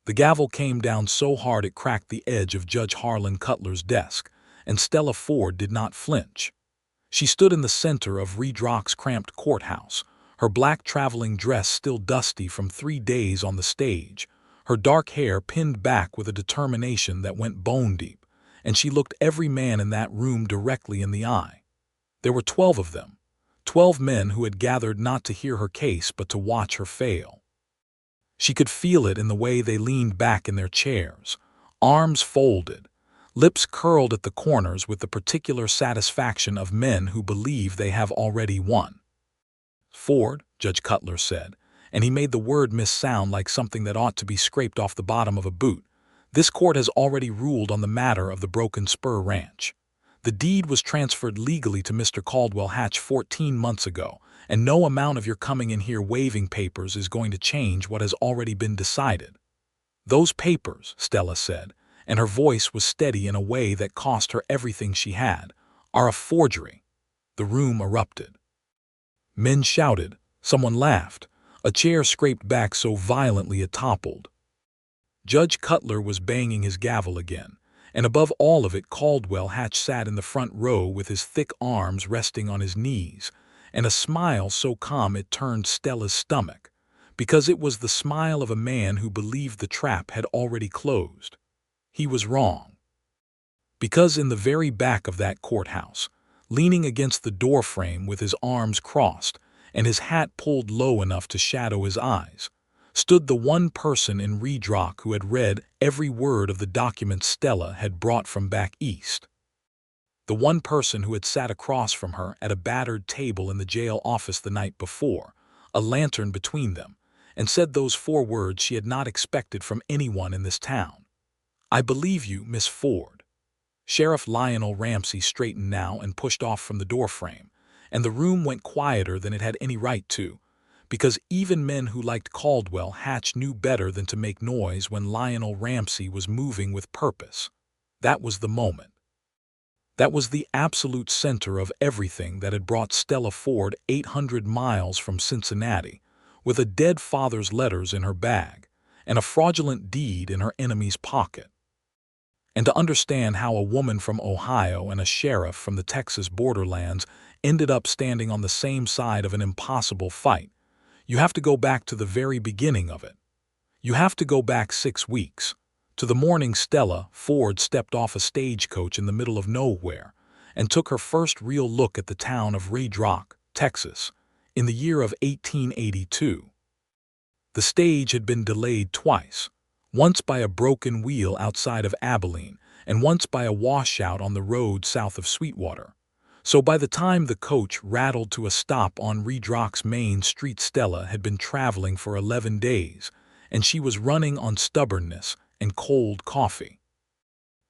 The gavel came down so hard it cracked the edge of Judge Harlan Cutler's desk, and Stella Ford did not flinch. She stood in the center of Redrock's cramped courthouse, her black traveling dress still dusty from 3 days on the stage, her dark hair pinned back with a determination that went bone deep, and she looked every man in that room directly in the eye. There were 12 of them, 12 men who had gathered not to hear her case but to watch her fail. She could feel it in the way they leaned back in their chairs, arms folded, lips curled at the corners with the particular satisfaction of men who believe they have already won. "Ford," Judge Cutler said, and he made the word miss sound like something that ought to be scraped off the bottom of a boot. "This court has already ruled on the matter of the Broken Spur Ranch. The deed was transferred legally to Mr. Caldwell Hatch 14 months ago, and no amount of your coming in here waving papers is going to change what has already been decided." "Those papers," Stella said, and her voice was steady in a way that cost her everything she had, "are a forgery." The room erupted. Men shouted, someone laughed, a chair scraped back so violently it toppled. Judge Cutler was banging his gavel again, and above all of it Caldwell Hatch sat in the front row with his thick arms resting on his knees, and a smile so calm it turned Stella's stomach, because it was the smile of a man who believed the trap had already closed. He was wrong. Because in the very back of that courthouse, leaning against the doorframe with his arms crossed and his hat pulled low enough to shadow his eyes, stood the one person in Redrock who had read every word of the document Stella had brought from back east. The one person who had sat across from her at a battered table in the jail office the night before, a lantern between them, and said those 4 words she had not expected from anyone in this town. "I believe you, Miss Ford." Sheriff Lionel Ramsey straightened now and pushed off from the doorframe, and the room went quieter than it had any right to, because even men who liked Caldwell Hatch knew better than to make noise when Lionel Ramsey was moving with purpose. That was the moment. That was the absolute center of everything that had brought Stella Ford 800 miles from Cincinnati, with a dead father's letters in her bag and a fraudulent deed in her enemy's pocket. And to understand how a woman from Ohio and a sheriff from the Texas borderlands ended up standing on the same side of an impossible fight, you have to go back to the very beginning of it. You have to go back 6 weeks, to the morning Stella Ford stepped off a stagecoach in the middle of nowhere and took her first real look at the town of Redrock, Texas, in the year of 1882. The stage had been delayed twice, once by a broken wheel outside of Abilene and once by a washout on the road south of Sweetwater. So by the time the coach rattled to a stop on Redrock's main street, Stella had been traveling for 11 days, and she was running on stubbornness and cold coffee.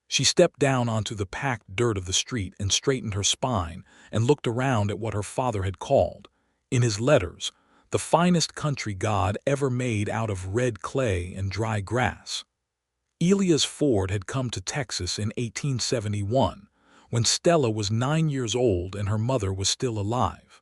She stepped down onto the packed dirt of the street and straightened her spine and looked around at what her father had called, in his letters, the finest country God ever made out of red clay and dry grass. Elias Ford had come to Texas in 1871, when Stella was 9 years old and her mother was still alive.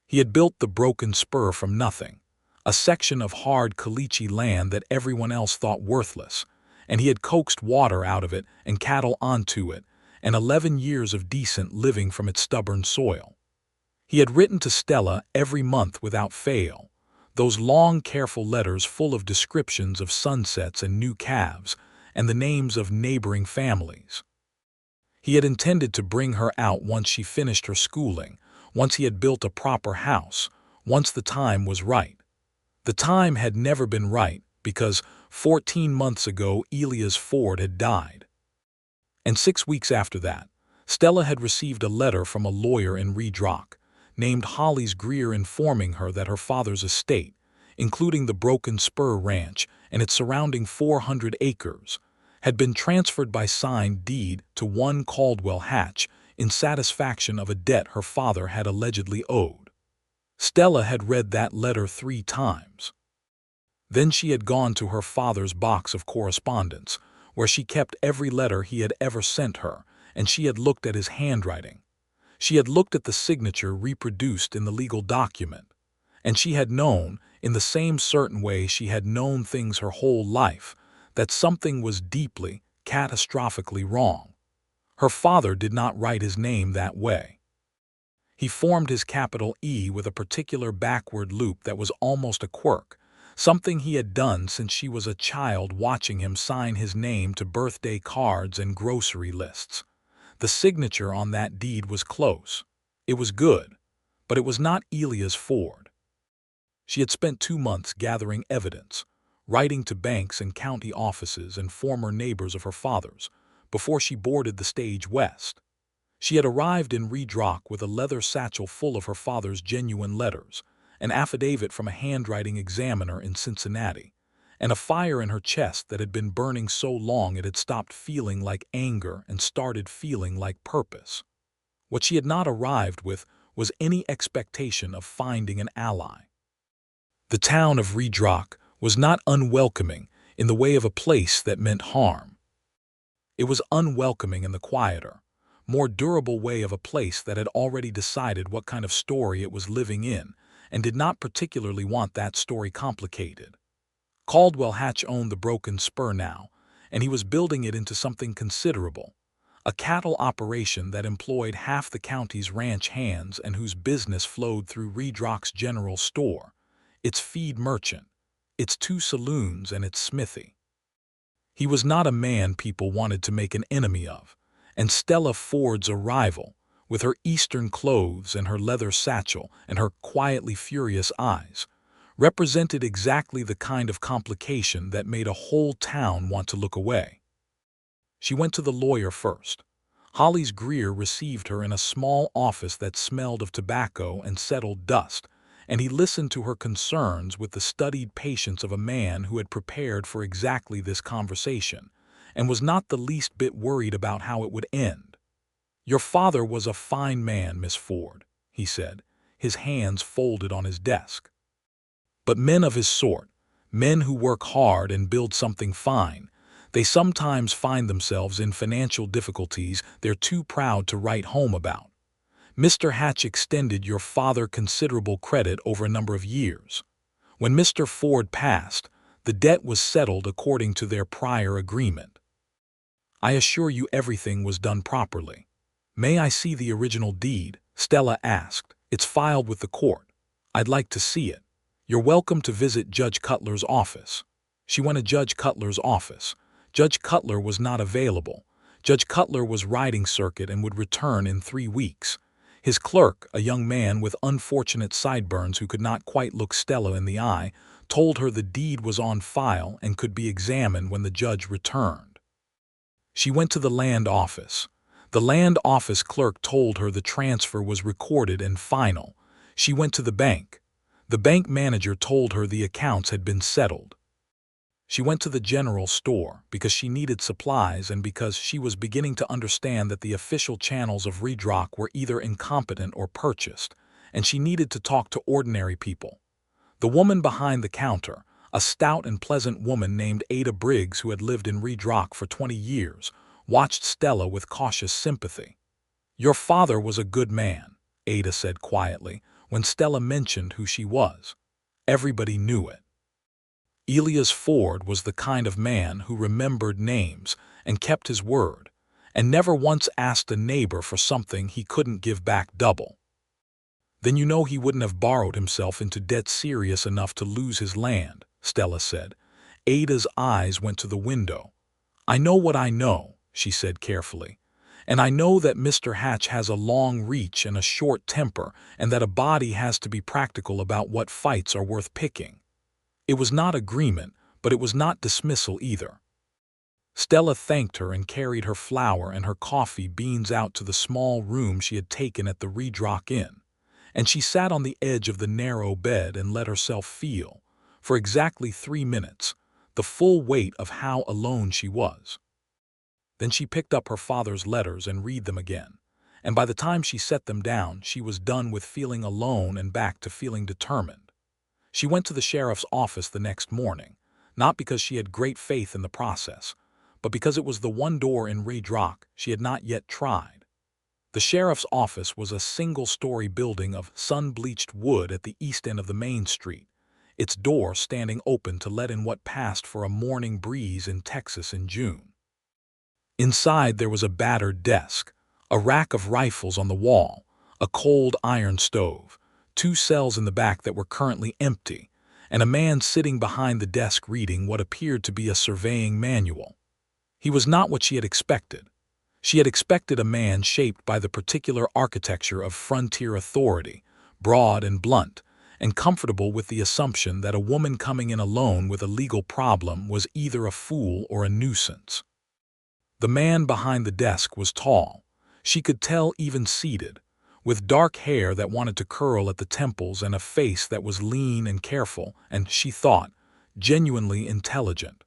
He had built the Broken Spur from nothing, a section of hard caliche land that everyone else thought worthless, and he had coaxed water out of it and cattle onto it, and 11 years of decent living from its stubborn soil. He had written to Stella every month without fail, those long, careful letters full of descriptions of sunsets and new calves, and the names of neighboring families. He had intended to bring her out once she finished her schooling, once he had built a proper house, once the time was right. The time had never been right because 14 months ago Elias Ford had died. And 6 weeks after that, Stella had received a letter from a lawyer in Redrock, named Hollis Greer, informing her that her father's estate, including the Broken Spur Ranch and its surrounding 400 acres, had been transferred by signed deed to one Caldwell Hatch in satisfaction of a debt her father had allegedly owed. Stella had read that letter 3 times. Then she had gone to her father's box of correspondence, where she kept every letter he had ever sent her, and she had looked at his handwriting. She had looked at the signature reproduced in the legal document, and she had known, in the same certain way she had known things her whole life, that something was deeply, catastrophically wrong. Her father did not write his name that way. He formed his capital E with a particular backward loop that was almost a quirk, something he had done since she was a child, watching him sign his name to birthday cards and grocery lists. The signature on that deed was close. It was good, but it was not Elia's Ford. She had spent 2 months gathering evidence, writing to banks and county offices and former neighbors of her father's, before she boarded the stage west. She had arrived in Redrock with a leather satchel full of her father's genuine letters, an affidavit from a handwriting examiner in Cincinnati, and a fire in her chest that had been burning so long it had stopped feeling like anger and started feeling like purpose. What she had not arrived with was any expectation of finding an ally. The town of Redrock was not unwelcoming in the way of a place that meant harm. It was unwelcoming in the quieter, more durable way of a place that had already decided what kind of story it was living in and did not particularly want that story complicated. Caldwell Hatch owned the Broken Spur now, and he was building it into something considerable, a cattle operation that employed half the county's ranch hands and whose business flowed through Redrock's general store, its feed merchant, its 2 saloons, and its smithy. He was not a man people wanted to make an enemy of, and Stella Ford's arrival, with her Eastern clothes and her leather satchel and her quietly furious eyes, represented exactly the kind of complication that made a whole town want to look away. She went to the lawyer first. Hollis Greer received her in a small office that smelled of tobacco and settled dust, and he listened to her concerns with the studied patience of a man who had prepared for exactly this conversation, and was not the least bit worried about how it would end. "Your father was a fine man, Miss Ford," he said, his hands folded on his desk. "But men of his sort, men who work hard and build something fine, they sometimes find themselves in financial difficulties they're too proud to write home about. Mr. Hatch extended your father considerable credit over a number of years. When Mr. Ford passed, the debt was settled according to their prior agreement. I assure you everything was done properly." "May I see the original deed?" Stella asked. "It's filed with the court. I'd like to see it." "You're welcome to visit Judge Cutler's office." She went to Judge Cutler's office. Judge Cutler was not available. Judge Cutler was riding circuit and would return in 3 weeks. His clerk, a young man with unfortunate sideburns who could not quite look Stella in the eye, told her the deed was on file and could be examined when the judge returned. She went to the land office. The land office clerk told her the transfer was recorded and final. She went to the bank. The bank manager told her the accounts had been settled. She went to the general store because she needed supplies and because she was beginning to understand that the official channels of Redrock were either incompetent or purchased, and she needed to talk to ordinary people. The woman behind the counter, a stout and pleasant woman named Ada Briggs who had lived in Redrock for 20 years, watched Stella with cautious sympathy. "Your father was a good man," Ada said quietly when Stella mentioned who she was. Everybody knew it. Elias Ford was the kind of man who remembered names and kept his word, and never once asked a neighbor for something he couldn't give back double. "Then you know he wouldn't have borrowed himself into debt serious enough to lose his land," Stella said. Ada's eyes went to the window. "I know what I know," she said carefully, "and I know that Mr. Hatch has a long reach and a short temper, and that a body has to be practical about what fights are worth picking. It was not agreement, but it was not dismissal either." Stella thanked her and carried her flour and her coffee beans out to the small room she had taken at the Redrock Inn, and she sat on the edge of the narrow bed and let herself feel, for exactly 3 minutes, the full weight of how alone she was. Then she picked up her father's letters and read them again, and by the time she set them down, she was done with feeling alone and back to feeling determined. She went to the sheriff's office the next morning, not because she had great faith in the process, but because it was the one door in Redrock she had not yet tried. The sheriff's office was a single-story building of sun-bleached wood at the east end of the main street. its door standing open to let in what passed for a morning breeze in Texas in June. Inside there was a battered desk, a rack of rifles on the wall, a cold iron stove, 2 cells in the back that were currently empty, and a man sitting behind the desk reading what appeared to be a surveying manual. He was not what she had expected. She had expected a man shaped by the particular architecture of frontier authority, broad and blunt, and comfortable with the assumption that a woman coming in alone with a legal problem was either a fool or a nuisance. The man behind the desk was tall, she could tell even seated, with dark hair that wanted to curl at the temples and a face that was lean and careful and, she thought, genuinely intelligent.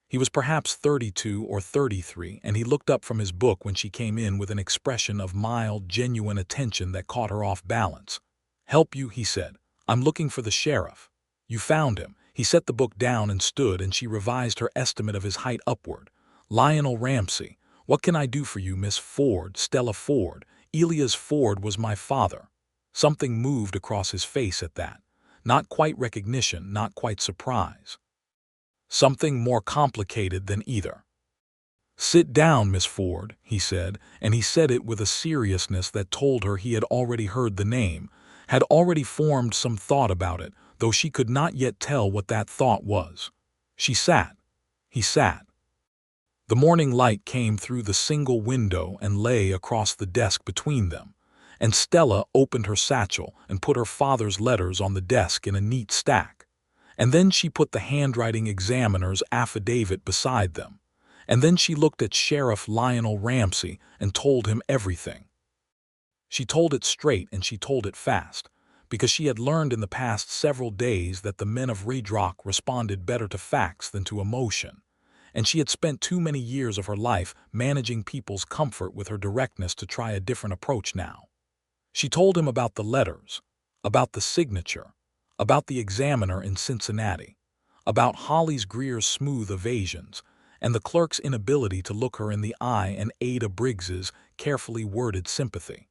He was perhaps 32 or 33, and he looked up from his book when she came in with an expression of mild, genuine attention that caught her off balance. "Help you," he said. "I'm looking for the sheriff." "You found him." He set the book down and stood, and she revised her estimate of his height upward. "Lionel Ramsey. What can I do for you, Miss Ford?" "Stella Ford. Elias Ford was my father." Something moved across his face at that. Not quite recognition, not quite surprise. Something more complicated than either. "Sit down, Miss Ford," he said, and he said it with a seriousness that told her he had already heard the name, had already formed some thought about it, though she could not yet tell what that thought was. She sat. He sat. The morning light came through the single window and lay across the desk between them, and Stella opened her satchel and put her father's letters on the desk in a neat stack. And then she put the handwriting examiner's affidavit beside them. And then she looked at Sheriff Lionel Ramsey and told him everything. She told it straight and she told it fast, because she had learned in the past several days that the men of Redrock responded better to facts than to emotion. And she had spent too many years of her life managing people's comfort with her directness to try a different approach now. She told him about the letters, about the signature, about the examiner in Cincinnati, about Hollis Greer's smooth evasions, and the clerk's inability to look her in the eye and Ada Briggs's carefully worded sympathy.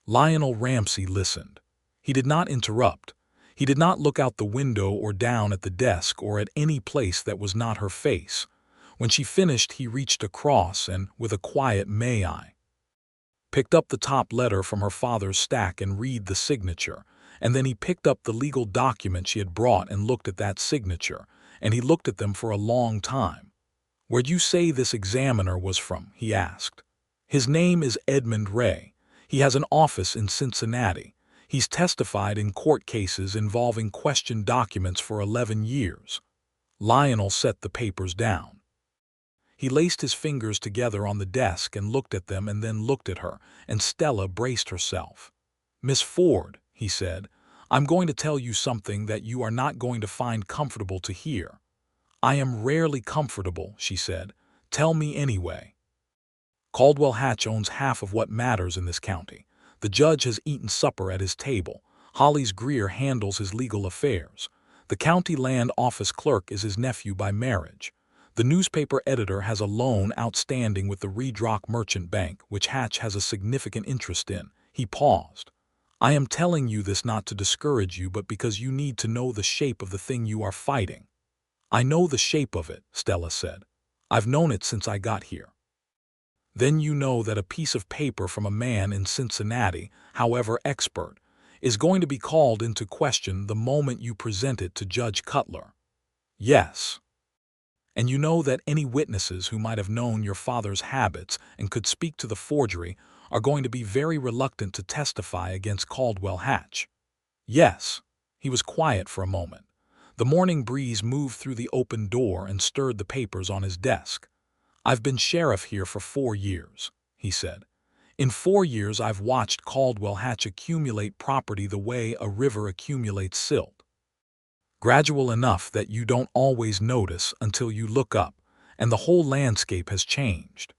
Lionel Ramsey listened. He did not interrupt. He did not look out the window or down at the desk or at any place that was not her face. When she finished, he reached across and, with a quiet "May I?" picked up the top letter from her father's stack and read the signature, and then he picked up the legal document she had brought and looked at that signature, and he looked at them for a long time. "Where'd you say this examiner was from?" he asked. "His name is Edmund Ray. He has an office in Cincinnati. He's testified in court cases involving questioned documents for 11 years. Lionel set the papers down. He laced his fingers together on the desk and looked at them and then looked at her, and Stella braced herself. "Miss Ford," he said, "I'm going to tell you something that you are not going to find comfortable to hear." "I am rarely comfortable," she said. "Tell me anyway." "Caldwell Hatch owns half of what matters in this county. The judge has eaten supper at his table. Hollis Greer handles his legal affairs. The county land office clerk is his nephew by marriage. The newspaper editor has a loan outstanding with the Redrock Merchant Bank, which Hatch has a significant interest in." He paused. "I am telling you this not to discourage you, but because you need to know the shape of the thing you are fighting." "I know the shape of it," Stella said. "I've known it since I got here." "Then you know that a piece of paper from a man in Cincinnati, however expert, is going to be called into question the moment you present it to Judge Cutler." "Yes." "And you know that any witnesses who might have known your father's habits and could speak to the forgery are going to be very reluctant to testify against Caldwell Hatch." "Yes." He was quiet for a moment. The morning breeze moved through the open door and stirred the papers on his desk. "I've been sheriff here for 4 years," he said. "In 4 years I've watched Caldwell Hatch accumulate property the way a river accumulates silt. Gradual enough that you don't always notice until you look up, and the whole landscape has changed.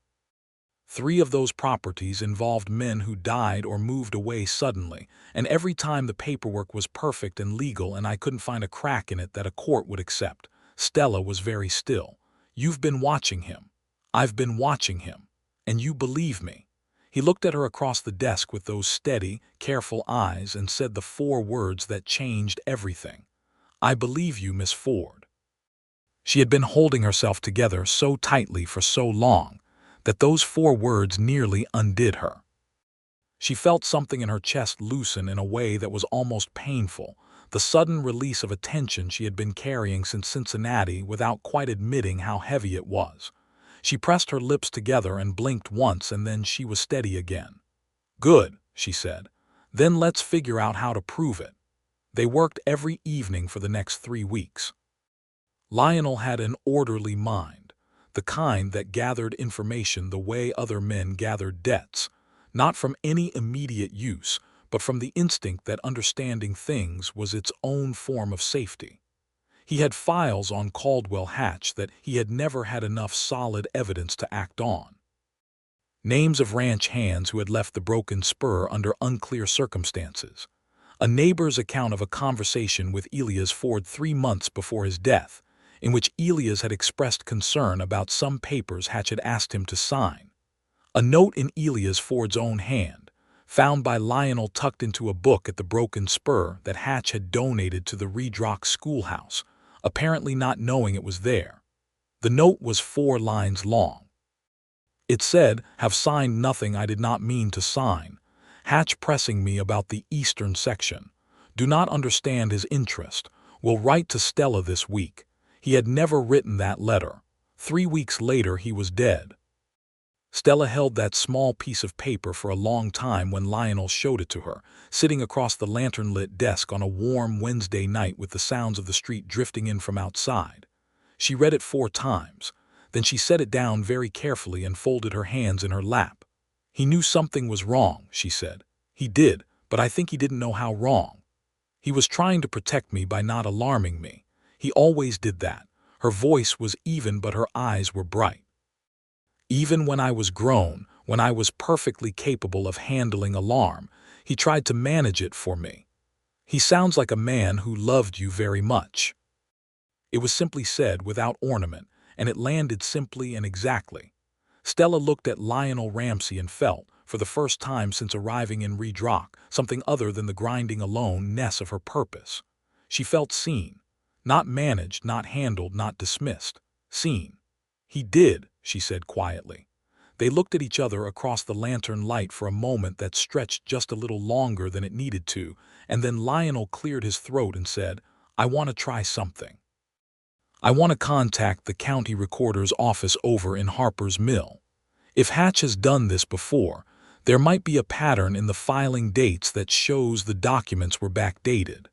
3 of those properties involved men who died or moved away suddenly, and every time the paperwork was perfect and legal and I couldn't find a crack in it that a court would accept." Stella was very still. "You've been watching him. I've been watching him. And you believe me." He looked at her across the desk with those steady, careful eyes and said the 4 words that changed everything. "I believe you, Miss Ford." She had been holding herself together so tightly for so long that those 4 words nearly undid her. She felt something in her chest loosen in a way that was almost painful, the sudden release of a tension she had been carrying since Cincinnati without quite admitting how heavy it was. She pressed her lips together and blinked once, and then she was steady again. "Good," she said. "Then let's figure out how to prove it." They worked every evening for the next 3 weeks. Lionel had an orderly mind, the kind that gathered information the way other men gathered debts, not from any immediate use, but from the instinct that understanding things was its own form of safety. He had files on Caldwell Hatch that he had never had enough solid evidence to act on. Names of ranch hands who had left the Broken Spur under unclear circumstances. A neighbor's account of a conversation with Elias Ford 3 months before his death, in which Elias had expressed concern about some papers Hatch had asked him to sign. A note in Elias Ford's own hand, found by Lionel tucked into a book at the Broken Spur that Hatch had donated to the Redrock schoolhouse, apparently not knowing it was there. The note was 4 lines long. It said, "Have signed nothing I did not mean to sign. Hatch pressing me about the eastern section. Do not understand his interest. Will write to Stella this week." He had never written that letter. 3 weeks later he was dead. Stella held that small piece of paper for a long time when Lionel showed it to her, sitting across the lantern-lit desk on a warm Wednesday night with the sounds of the street drifting in from outside. She read it 4 times. Then she set it down very carefully and folded her hands in her lap. "He knew something was wrong," she said. "He did, but I think he didn't know how wrong. He was trying to protect me by not alarming me. He always did that." Her voice was even, but her eyes were bright. "Even when I was grown, when I was perfectly capable of handling alarm, he tried to manage it for me. He sounds like a man who loved you very much." It was simply said, without ornament, and it landed simply and exactly. Stella looked at Lionel Ramsey and felt, for the first time since arriving in Redrock, something other than the grinding alone-ness of her purpose. She felt seen. Not managed, not handled, not dismissed. Seen. "He did," she said quietly. They looked at each other across the lantern light for a moment that stretched just a little longer than it needed to, and then Lionel cleared his throat and said, "I want to try something. I want to contact the county recorder's office over in Harper's Mill. If Hatch has done this before, there might be a pattern in the filing dates that shows the documents were backdated."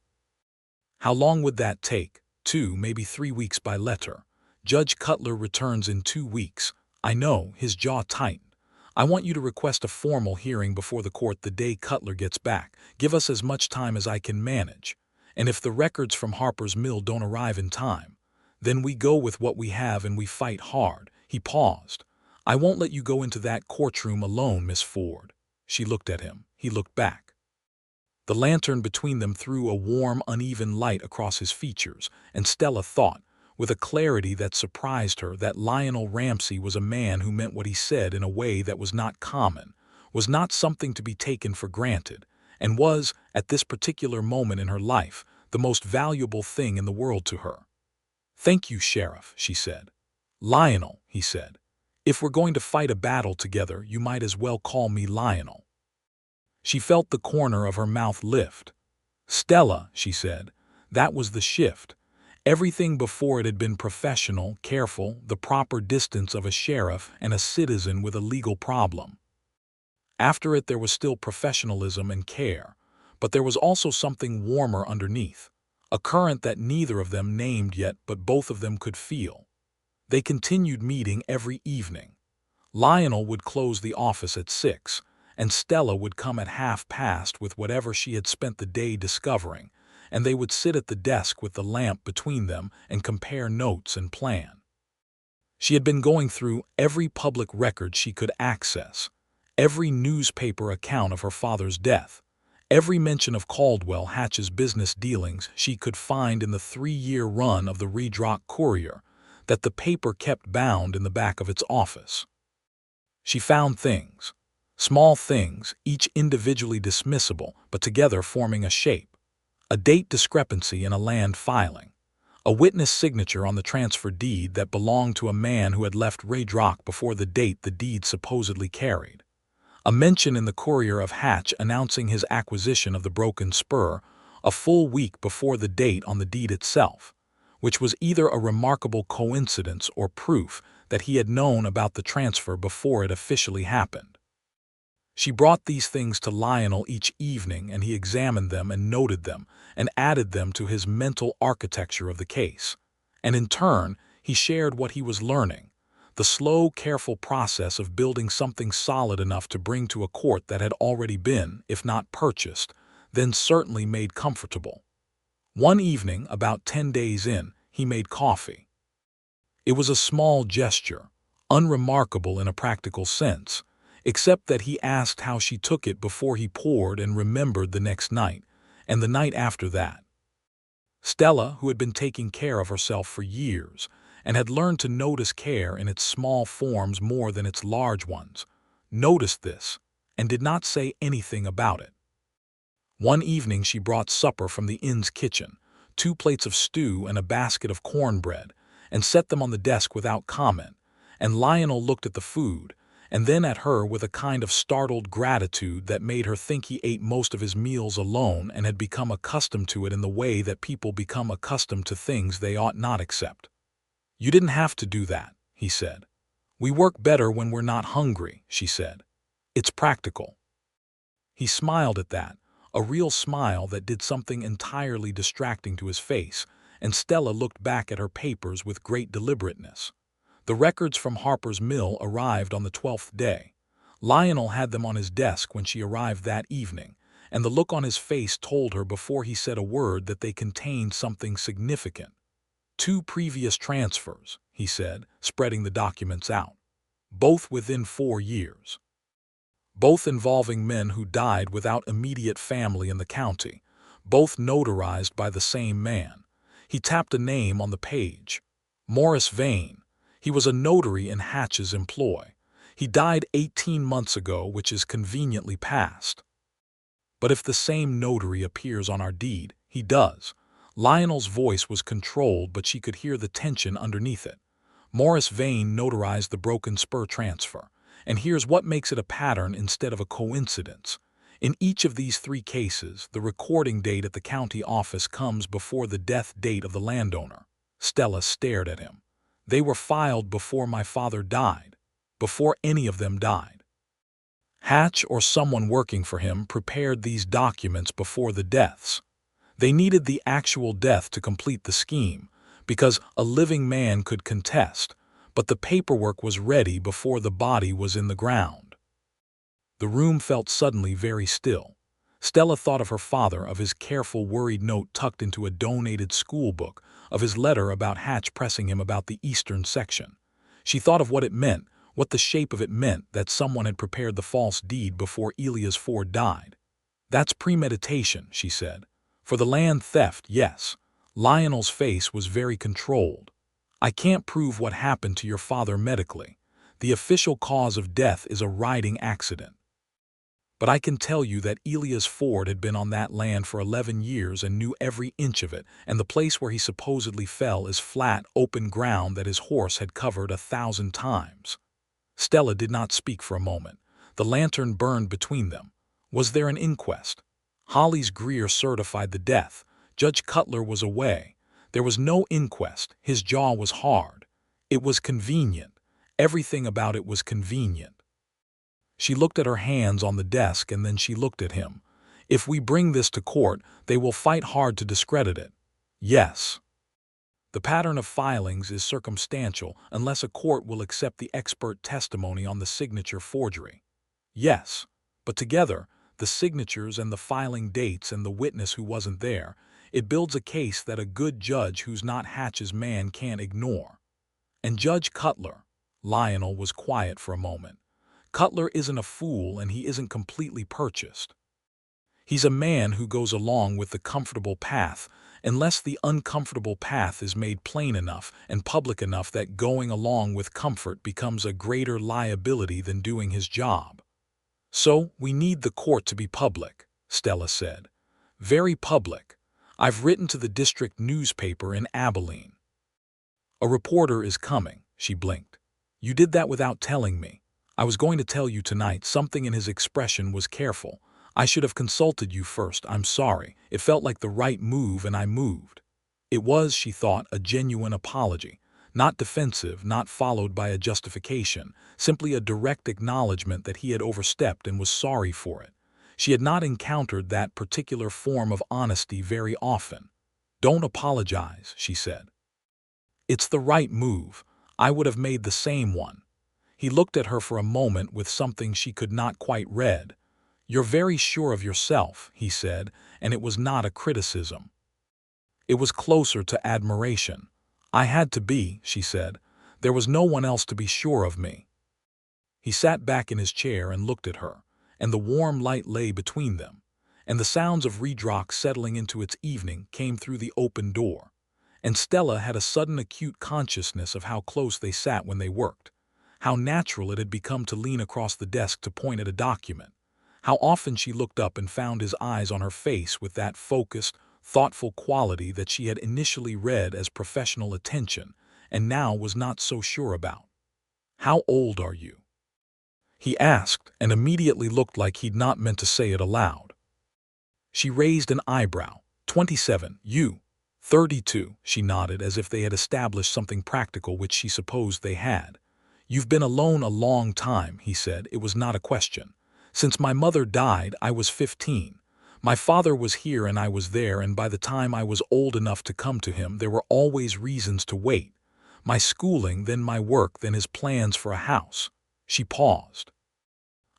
"How long would that take?" 2, maybe 3 weeks by letter. "Judge Cutler returns in 2 weeks. I know," his jaw tightened. "I want you to request a formal hearing before the court the day Cutler gets back. Give us as much time as I can manage. And if the records from Harper's Mill don't arrive in time, then we go with what we have and we fight hard." He paused. "I won't let you go into that courtroom alone, Miss Ford." She looked at him. He looked back. The lantern between them threw a warm, uneven light across his features, and Stella thought, with a clarity that surprised her, that Lionel Ramsey was a man who meant what he said in a way that was not common, was not something to be taken for granted, and was, at this particular moment in her life, the most valuable thing in the world to her. "Thank you, Sheriff," she said. "Lionel," he said. "If we're going to fight a battle together, you might as well call me Lionel." She felt the corner of her mouth lift. "Stella," she said. That was the shift. Everything before it had been professional, careful, the proper distance of a sheriff and a citizen with a legal problem. After it there was still professionalism and care, but there was also something warmer underneath, a current that neither of them named yet but both of them could feel. They continued meeting every evening. Lionel would close the office at 6, and Stella would come at 1/2 with whatever she had spent the day discovering, and they would sit at the desk with the lamp between them and compare notes and plan. She had been going through every public record she could access, every newspaper account of her father's death, every mention of Caldwell Hatch's business dealings she could find in the 3-year run of the Redrock Courier that the paper kept bound in the back of its office. She found things. Small things, each individually dismissible, but together forming a shape. a date discrepancy in a land filing, a witness signature on the transfer deed that belonged to a man who had left Redrock before the date the deed supposedly carried, a mention in the Courier of Hatch announcing his acquisition of the broken spur a full week before the date on the deed itself, which was either a remarkable coincidence or proof that he had known about the transfer before it officially happened. She brought these things to Lionel each evening, and he examined them and noted them and added them to his mental architecture of the case. And in turn, he shared what he was learning, the slow, careful process of building something solid enough to bring to a court that had already been, if not purchased, then certainly made comfortable. One evening, about 10 days in, he made coffee. It was a small gesture, unremarkable in a practical sense, except that he asked how she took it before he poured and remembered the next night, and the night after that. Stella, who had been taking care of herself for years, and had learned to notice care in its small forms more than its large ones, noticed this, and did not say anything about it. One evening she brought supper from the inn's kitchen, 2 plates of stew and a basket of cornbread, and set them on the desk without comment, and Lionel looked at the food, and then at her with a kind of startled gratitude that made her think he ate most of his meals alone and had become accustomed to it in the way that people become accustomed to things they ought not accept. "You didn't have to do that," he said. "We work better when we're not hungry," she said. "It's practical." He smiled at that, a real smile that did something entirely distracting to his face, and Stella looked back at her papers with great deliberateness. The records from Harper's Mill arrived on the 12th day. Lionel had them on his desk when she arrived that evening, and the look on his face told her before he said a word that they contained something significant. 2 previous transfers, he said, spreading the documents out. Both within 4 years. Both involving men who died without immediate family in the county, both notarized by the same man. He tapped a name on the page. Morris Vane. He was a notary in Hatch's employ. He died 18 months ago, which is conveniently past. But if the same notary appears on our deed, he does. Lionel's voice was controlled, but she could hear the tension underneath it. Morris Vane notarized the broken spur transfer, and here's what makes it a pattern instead of a coincidence. In each of these 3 cases, the recording date at the county office comes before the death date of the landowner. Stella stared at him. They were filed before my father died, before any of them died. Hatch or someone working for him prepared these documents before the deaths. They needed the actual death to complete the scheme, because a living man could contest, but the paperwork was ready before the body was in the ground. The room felt suddenly very still. Stella thought of her father, of his careful, worried note tucked into a donated school book, of his letter about Hatch pressing him about the eastern section. She thought of what it meant, what the shape of it meant, that someone had prepared the false deed before Elias Ford died. "That's premeditation," she said. "For the land theft, yes." Lionel's face was very controlled. "I can't prove what happened to your father medically. The official cause of death is a riding accident. But I can tell you that Elias Ford had been on that land for 11 years and knew every inch of it, and the place where he supposedly fell is flat, open ground that his horse had covered 1,000 times. Stella did not speak for a moment. The lantern burned between them. Was there an inquest? Holly's Greer certified the death. Judge Cutler was away. There was no inquest. His jaw was hard. It was convenient. Everything about it was convenient. She looked at her hands on the desk, and then she looked at him. "If we bring this to court, they will fight hard to discredit it." "Yes." "The pattern of filings is circumstantial unless a court will accept the expert testimony on the signature forgery." "Yes. But together, the signatures and the filing dates and the witness who wasn't there, it builds a case that a good judge who's not Hatch's man can't ignore. And Judge Cutler," Lionel was quiet for a moment, "Cutler isn't a fool, and he isn't completely purchased. He's a man who goes along with the comfortable path unless the uncomfortable path is made plain enough and public enough that going along with comfort becomes a greater liability than doing his job. So we need the court to be public," Stella said. "Very public. I've written to the district newspaper in Abilene. A reporter is coming, she blinked. You did that without telling me. I was going to tell you tonight. Something in his expression was careful. I should have consulted you first. I'm sorry. It felt like the right move and I moved. It was, she thought, a genuine apology. Not defensive, not followed by a justification, simply a direct acknowledgement that he had overstepped and was sorry for it. She had not encountered that particular form of honesty very often. Don't apologize, she said. It's the right move. I would have made the same one. He looked at her for a moment with something she could not quite read. You're very sure of yourself, he said, and it was not a criticism. It was closer to admiration. I had to be, she said. There was no one else to be sure of me. He sat back in his chair and looked at her, and the warm light lay between them, and the sounds of Redrock settling into its evening came through the open door. And Stella had a sudden acute consciousness of how close they sat when they worked, how natural it had become to lean across the desk to point at a document, how often she looked up and found his eyes on her face with that focused, thoughtful quality that she had initially read as professional attention and now was not so sure about. How old are you? He asked, and immediately looked like he'd not meant to say it aloud. She raised an eyebrow. 27, you. 32, she nodded as if they had established something practical which she supposed they had. You've been alone a long time, he said. It was not a question. Since my mother died, I was 15. My father was here and I was there, and by the time I was old enough to come to him, there were always reasons to wait. My schooling, then my work, then his plans for a house. She paused.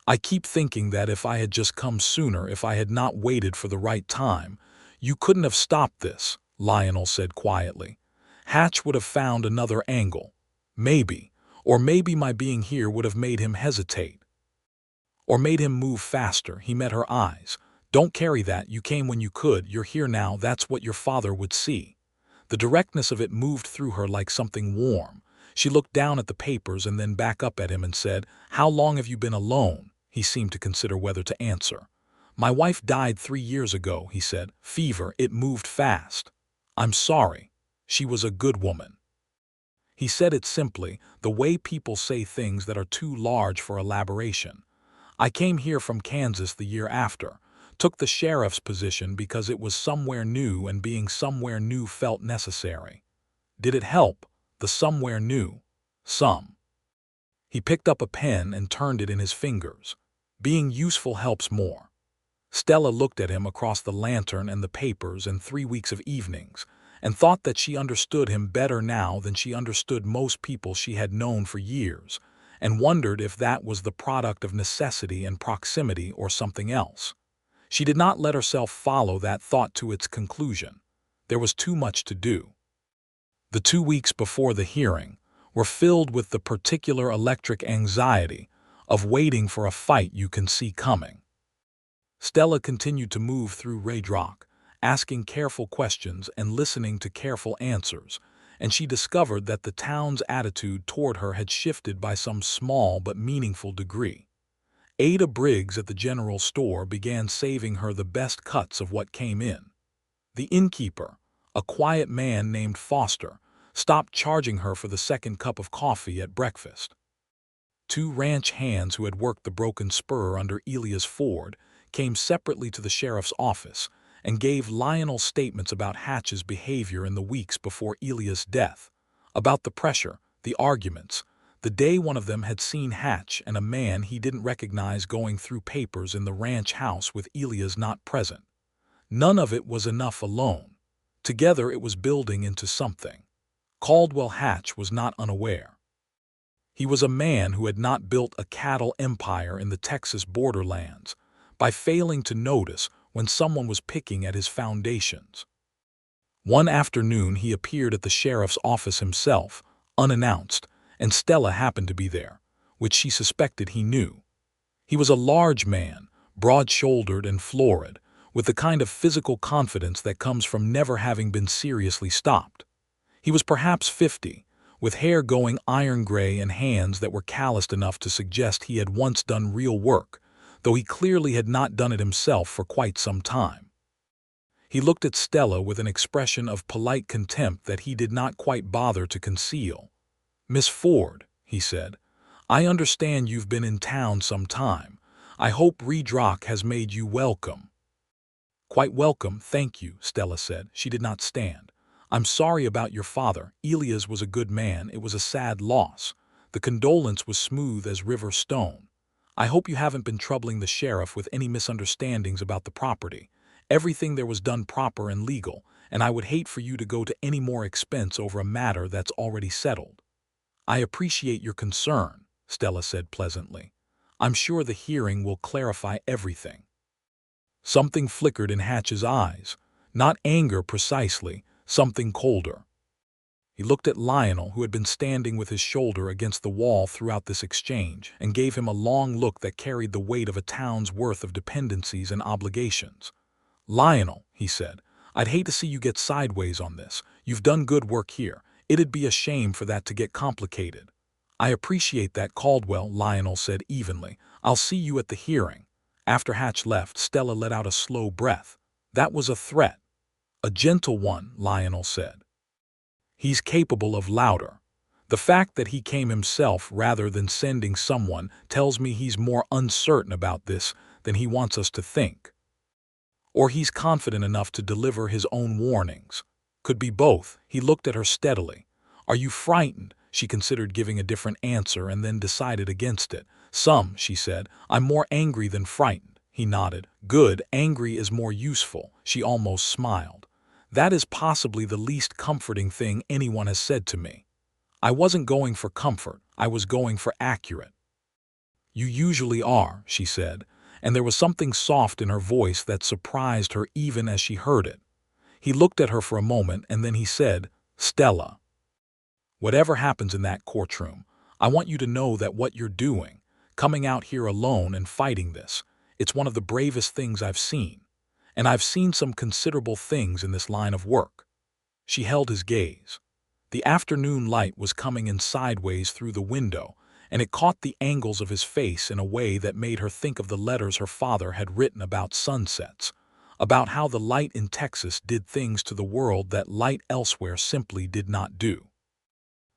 I keep thinking that if I had just come sooner, if I had not waited for the right time, you couldn't have stopped this, Lionel said quietly. Hatch would have found another angle. Maybe, or maybe my being here would have made him hesitate. Or made him move faster. He met her eyes. Don't carry that. You came when you could. You're here now. That's what your father would see. The directness of it moved through her like something warm. She looked down at the papers and then back up at him and said, How long have you been alone? He seemed to consider whether to answer. My wife died 3 years ago, he said. Fever. It moved fast. I'm sorry. She was a good woman. He said it simply, the way people say things that are too large for elaboration. I came here from Kansas the year after, took the sheriff's position because it was somewhere new and being somewhere new felt necessary. Did it help? The somewhere new? Some. He picked up a pen and turned it in his fingers. Being useful helps more. Stella looked at him across the lantern and the papers and 3 weeks of evenings, and thought that she understood him better now than she understood most people she had known for years, and wondered if that was the product of necessity and proximity or something else. She did not let herself follow that thought to its conclusion. There was too much to do. The 2 weeks before the hearing were filled with the particular electric anxiety of waiting for a fight you can see coming. Stella continued to move through Redrock, asking careful questions and listening to careful answers, and she discovered that the town's attitude toward her had shifted by some small but meaningful degree. Ada Briggs at the general store began saving her the best cuts of what came in. The innkeeper, a quiet man named Foster, stopped charging her for the second cup of coffee at breakfast. 2 ranch hands who had worked the broken spur under Elias Ford came separately to the sheriff's office and gave Lionel statements about Hatch's behavior in the weeks before Elias' death, about the pressure, the arguments, the day one of them had seen Hatch and a man he didn't recognize going through papers in the ranch house with Elias not present. None of it was enough alone. Together it was building into something. Caldwell Hatch was not unaware. He was a man who had not built a cattle empire in the Texas borderlands by failing to notice when someone was picking at his foundations. One afternoon he appeared at the sheriff's office himself, unannounced, and Stella happened to be there, which she suspected he knew. He was a large man, broad-shouldered and florid, with the kind of physical confidence that comes from never having been seriously stopped. He was perhaps 50, with hair going iron gray and hands that were calloused enough to suggest he had once done real work, though he clearly had not done it himself for quite some time. He looked at Stella with an expression of polite contempt that he did not quite bother to conceal. "Miss Ford," he said, "I understand you've been in town some time. I hope Redrock has made you welcome." "Quite welcome, thank you," Stella said. She did not stand. "I'm sorry about your father. Elias was a good man. It was a sad loss. The condolence was smooth as river stone. I hope you haven't been troubling the sheriff with any misunderstandings about the property. Everything there was done proper and legal, and I would hate for you to go to any more expense over a matter that's already settled." "I appreciate your concern," Stella said pleasantly. "I'm sure the hearing will clarify everything." Something flickered in Hatch's eyes. Not anger precisely, something colder. He looked at Lionel, who had been standing with his shoulder against the wall throughout this exchange, and gave him a long look that carried the weight of a town's worth of dependencies and obligations. "Lionel," he said, "I'd hate to see you get sideways on this. You've done good work here. It'd be a shame for that to get complicated." "I appreciate that, Caldwell," Lionel said evenly. "I'll see you at the hearing." After Hatch left, Stella let out a slow breath. "That was a threat." "A gentle one," Lionel said. "He's capable of louder. The fact that he came himself rather than sending someone tells me he's more uncertain about this than he wants us to think. Or he's confident enough to deliver his own warnings. Could be both." He looked at her steadily. "Are you frightened?" She considered giving a different answer and then decided against it. "Some," she said. "I'm more angry than frightened." He nodded. "Good, angry is more useful." She almost smiled. "That is possibly the least comforting thing anyone has said to me." "I wasn't going for comfort, I was going for accurate." "You usually are," she said, and there was something soft in her voice that surprised her even as she heard it. He looked at her for a moment and then he said, "Stella, whatever happens in that courtroom, I want you to know that what you're doing, coming out here alone and fighting this, it's one of the bravest things I've seen. And I've seen some considerable things in this line of work." She held his gaze. The afternoon light was coming in sideways through the window, and it caught the angles of his face in a way that made her think of the letters her father had written about sunsets, about how the light in Texas did things to the world that light elsewhere simply did not do.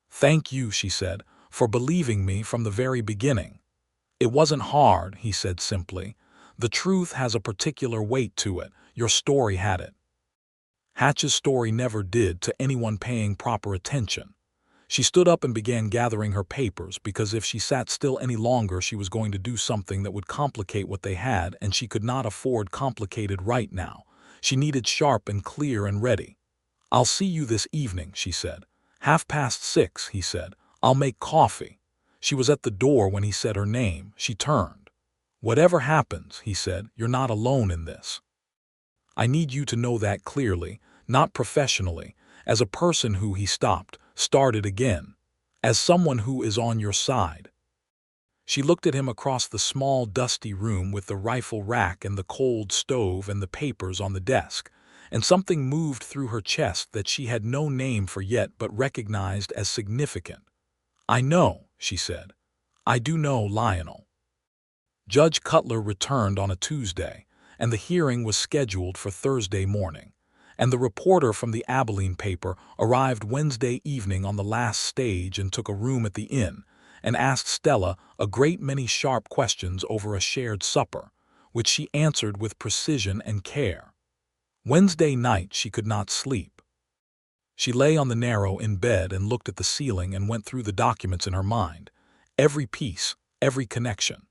"Thank you," she said, "for believing me from the very beginning." "It wasn't hard," he said simply. "The truth has a particular weight to it. Your story had it." Hatch's story never did to anyone paying proper attention. She stood up and began gathering her papers because if she sat still any longer she was going to do something that would complicate what they had, and she could not afford complicated right now. She needed sharp and clear and ready. "I'll see you this evening," she said. "6:30, he said. "I'll make coffee." She was at the door when he said her name. She turned. "Whatever happens," he said, "you're not alone in this. I need you to know that clearly, not professionally, as a person who," he started again, "as someone who is on your side." She looked at him across the small, dusty room with the rifle rack and the cold stove and the papers on the desk, and something moved through her chest that she had no name for yet but recognized as significant. "I know," she said. "I do know, Lionel." Judge Cutler returned on a Tuesday, and the hearing was scheduled for Thursday morning, and the reporter from the Abilene paper arrived Wednesday evening on the last stage and took a room at the inn, and asked Stella a great many sharp questions over a shared supper, which she answered with precision and care. Wednesday night she could not sleep. She lay on the narrow in bed and looked at the ceiling and went through the documents in her mind, every piece, every connection.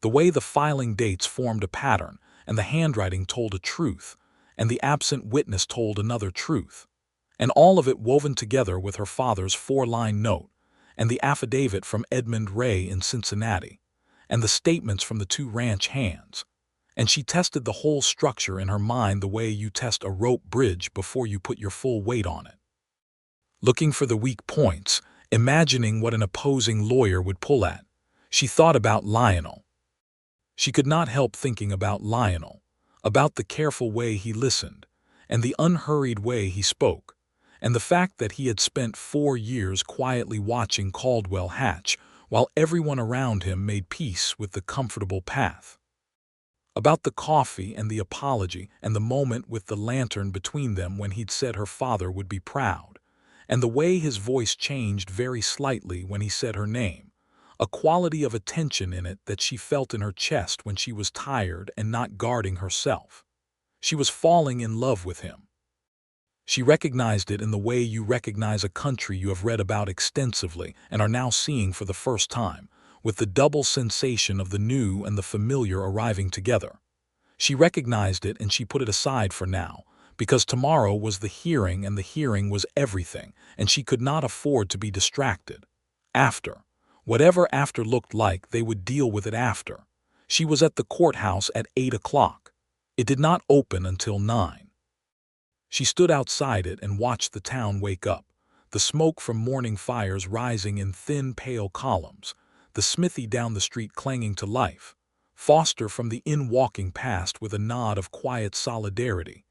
The way the filing dates formed a pattern, and the handwriting told a truth, and the absent witness told another truth, and all of it woven together with her father's 4-line note, and the affidavit from Edmund Ray in Cincinnati, and the statements from the 2 ranch hands. And she tested the whole structure in her mind the way you test a rope bridge before you put your full weight on it, looking for the weak points, imagining what an opposing lawyer would pull at. She thought about Lionel. She could not help thinking about Lionel, about the careful way he listened, and the unhurried way he spoke, and the fact that he had spent 4 years quietly watching Caldwell Hatch while everyone around him made peace with the comfortable path. About the coffee and the apology and the moment with the lantern between them when he'd said her father would be proud, and the way his voice changed very slightly when he said her name, a quality of attention in it that she felt in her chest when she was tired and not guarding herself. She was falling in love with him. She recognized it in the way you recognize a country you have read about extensively and are now seeing for the first time, with the double sensation of the new and the familiar arriving together. She recognized it and she put it aside for now, because tomorrow was the hearing and the hearing was everything, and she could not afford to be distracted. After. Whatever after looked like, they would deal with it after. She was at the courthouse at 8 o'clock. It did not open until 9. She stood outside it and watched the town wake up, the smoke from morning fires rising in thin, pale columns, the smithy down the street clanging to life, Foster from the inn walking past with a nod of quiet solidarity,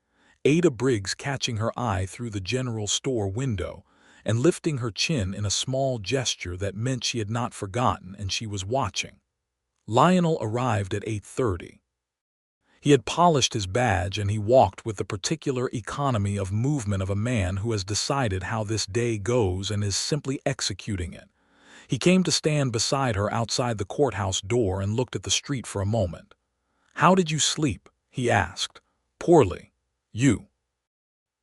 Ada Briggs catching her eye through the general store window and lifting her chin in a small gesture that meant she had not forgotten and she was watching. Lionel arrived at 8:30. He had polished his badge and he walked with the particular economy of movement of a man who has decided how this day goes and is simply executing it. He came to stand beside her outside the courthouse door and looked at the street for a moment. "How did you sleep?" he asked. "Poorly. You?"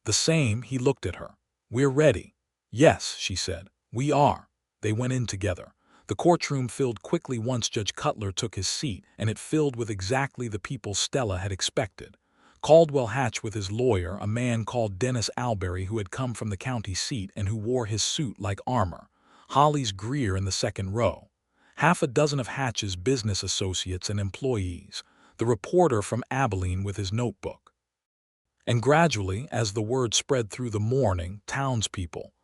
"The same." He looked at her. "We're ready." "Yes," she said. "We are." They went in together. The courtroom filled quickly once Judge Cutler took his seat, and it filled with exactly the people Stella had expected. Caldwell Hatch with his lawyer, a man called Dennis Alberry who had come from the county seat and who wore his suit like armor. Hollis Greer in the second row. Half a dozen of Hatch's business associates and employees. The reporter from Abilene with his notebook. And gradually, as the word spread through the morning, townspeople.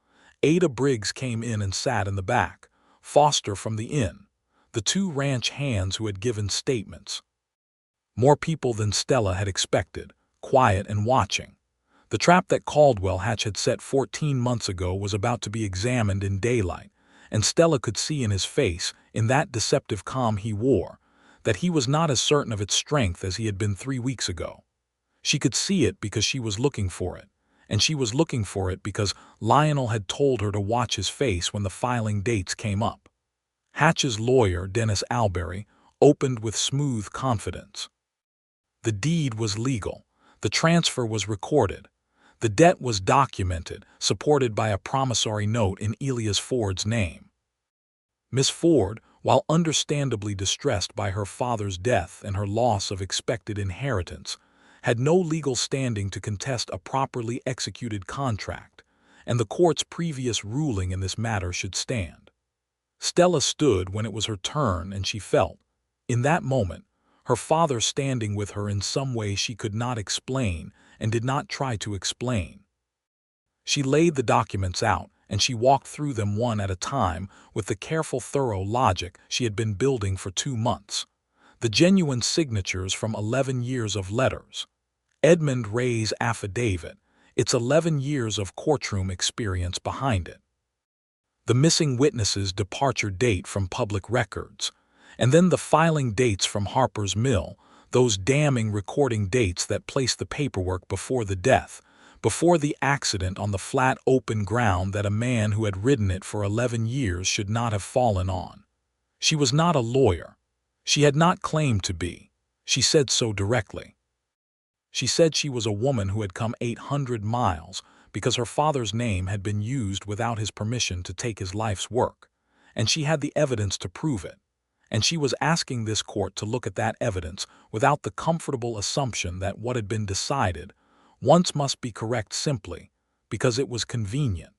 Ada Briggs came in and sat in the back. Foster from the inn. The two ranch hands who had given statements. More people than Stella had expected, quiet and watching. The trap that Caldwell Hatch had set 14 months ago was about to be examined in daylight, and Stella could see in his face, in that deceptive calm he wore, that he was not as certain of its strength as he had been 3 weeks ago. She could see it because she was looking for it, and she was looking for it because Lionel had told her to watch his face when the filing dates came up. Hatch's lawyer, Dennis Alberry, opened with smooth confidence. The deed was legal. The transfer was recorded. The debt was documented, supported by a promissory note in Elias Ford's name. Miss Ford, while understandably distressed by her father's death and her loss of expected inheritance, had no legal standing to contest a properly executed contract, and the court's previous ruling in this matter should stand. Stella stood when it was her turn, and she felt, in that moment, her father standing with her in some way she could not explain and did not try to explain. She laid the documents out, and she walked through them one at a time with the careful, thorough logic she had been building for 2 months. The genuine signatures from 11 years of letters. Edmund Ray's affidavit, its 11 years of courtroom experience behind it. The missing witness's departure date from public records, and then the filing dates from Harper's Mill, those damning recording dates that placed the paperwork before the death, before the accident on the flat open ground that a man who had ridden it for 11 years should not have fallen on. She was not a lawyer. She had not claimed to be. She said so directly. She said she was a woman who had come 800 miles because her father's name had been used without his permission to take his life's work, and she had the evidence to prove it. And she was asking this court to look at that evidence without the comfortable assumption that what had been decided once must be correct simply because it was convenient.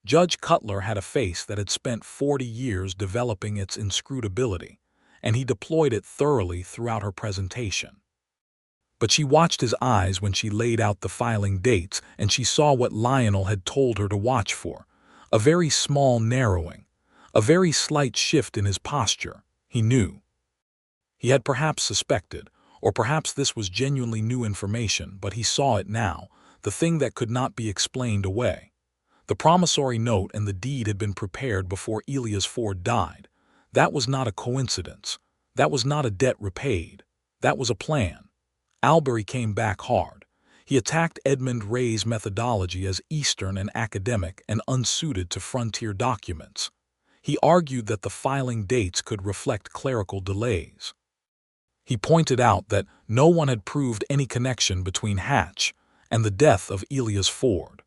Judge Cutler had a face that had spent 40 years developing its inscrutability, and he deployed it thoroughly throughout her presentation. But she watched his eyes when she laid out the filing dates, and she saw what Lionel had told her to watch for, a very small narrowing, a very slight shift in his posture. He knew. He had perhaps suspected, or perhaps this was genuinely new information, but he saw it now, the thing that could not be explained away. The promissory note and the deed had been prepared before Elias Ford died. That was not a coincidence. That was not a debt repaid. That was a plan. Albury came back hard. He attacked Edmund Ray's methodology as Eastern and academic and unsuited to frontier documents. He argued that the filing dates could reflect clerical delays. He pointed out that no one had proved any connection between Hatch and the death of Elias Ford.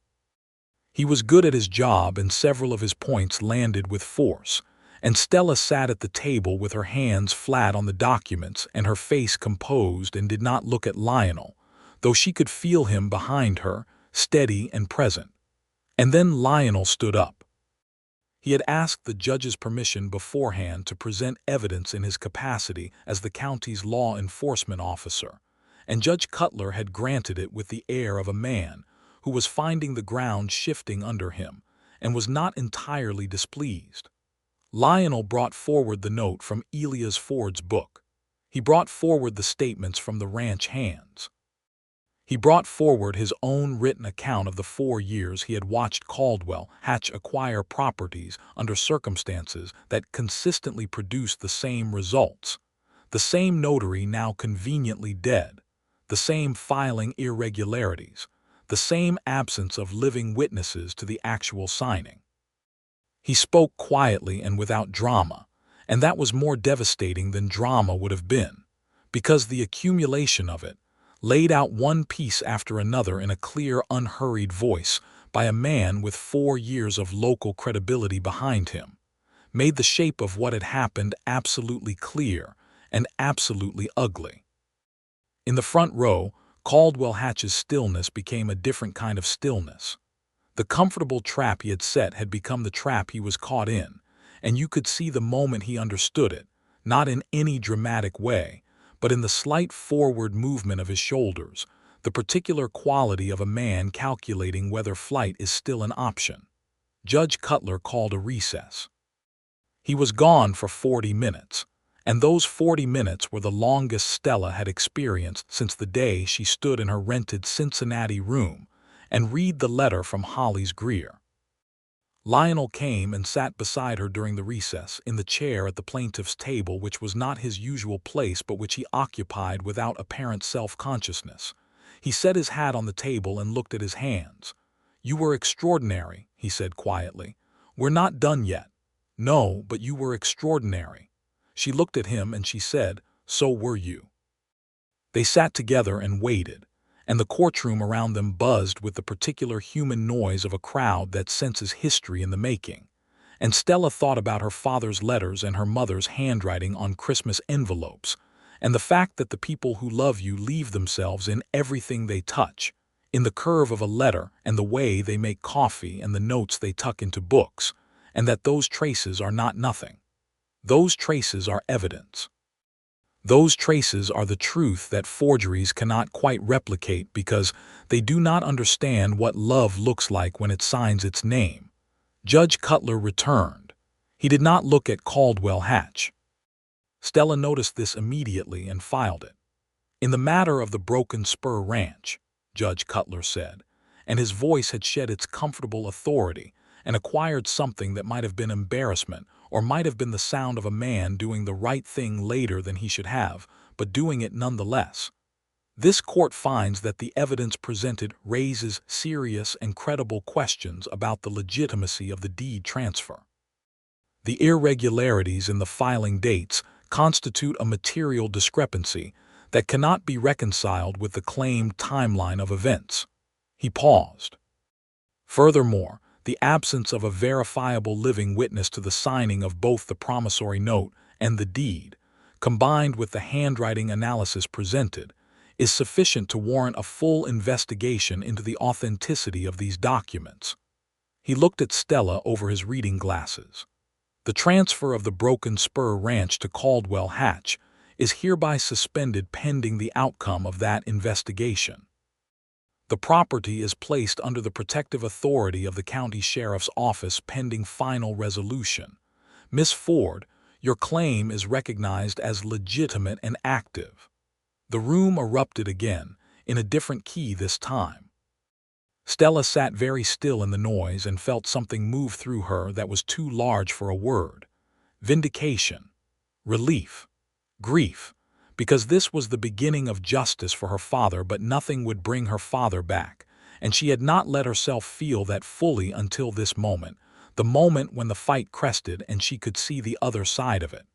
He was good at his job and several of his points landed with force, and Stella sat at the table with her hands flat on the documents and her face composed and did not look at Lionel, though she could feel him behind her, steady and present. And then Lionel stood up. He had asked the judge's permission beforehand to present evidence in his capacity as the county's law enforcement officer, and Judge Cutler had granted it with the air of a man who was finding the ground shifting under him and was not entirely displeased. Lionel brought forward the note from Elias Ford's book. He brought forward the statements from the ranch hands. He brought forward his own written account of the 4 years he had watched Caldwell Hatch acquire properties under circumstances that consistently produced the same results. The same notary now conveniently dead, the same filing irregularities, the same absence of living witnesses to the actual signing. He spoke quietly and without drama, and that was more devastating than drama would have been, because the accumulation of it, laid out one piece after another in a clear, unhurried voice by a man with 4 years of local credibility behind him, made the shape of what had happened absolutely clear and absolutely ugly. In the front row, Caldwell Hatch's stillness became a different kind of stillness. The comfortable trap he had set had become the trap he was caught in, and you could see the moment he understood it, not in any dramatic way, but in the slight forward movement of his shoulders, the particular quality of a man calculating whether flight is still an option. Judge Cutler called a recess. He was gone for 40 minutes, and those 40 minutes were the longest Stella had experienced since the day she stood in her rented Cincinnati room and read the letter from Holly's Greer. Lionel came and sat beside her during the recess in the chair at the plaintiff's table, which was not his usual place but which he occupied without apparent self-consciousness. He set his hat on the table and looked at his hands. "You were extraordinary," he said quietly. "We're not done yet." "No, but you were extraordinary." She looked at him and she said, "So were you." They sat together and waited, and the courtroom around them buzzed with the particular human noise of a crowd that senses history in the making. And Stella thought about her father's letters and her mother's handwriting on Christmas envelopes, and the fact that the people who love you leave themselves in everything they touch, in the curve of a letter and the way they make coffee and the notes they tuck into books, and that those traces are not nothing. Those traces are evidence. Those traces are the truth that forgeries cannot quite replicate because they do not understand what love looks like when it signs its name. Judge Cutler returned. He did not look at Caldwell Hatch. Stella noticed this immediately and filed it. "In the matter of the Broken Spur Ranch," Judge Cutler said, and his voice had shed its comfortable authority and acquired something that might have been embarrassment or might have been the sound of a man doing the right thing later than he should have, but doing it nonetheless. "This court finds that the evidence presented raises serious and credible questions about the legitimacy of the deed transfer. The irregularities in the filing dates constitute a material discrepancy that cannot be reconciled with the claimed timeline of events." He paused. "Furthermore, the absence of a verifiable living witness to the signing of both the promissory note and the deed, combined with the handwriting analysis presented, is sufficient to warrant a full investigation into the authenticity of these documents." He looked at Stella over his reading glasses. "The transfer of the Broken Spur Ranch to Caldwell Hatch is hereby suspended pending the outcome of that investigation. The property is placed under the protective authority of the county sheriff's office pending final resolution. Miss Ford, your claim is recognized as legitimate and active." The room erupted again, in a different key this time. Stella sat very still in the noise and felt something move through her that was too large for a word. Vindication, relief, grief, because this was the beginning of justice for her father, but nothing would bring her father back, and she had not let herself feel that fully until this moment, the moment when the fight crested and she could see the other side of it.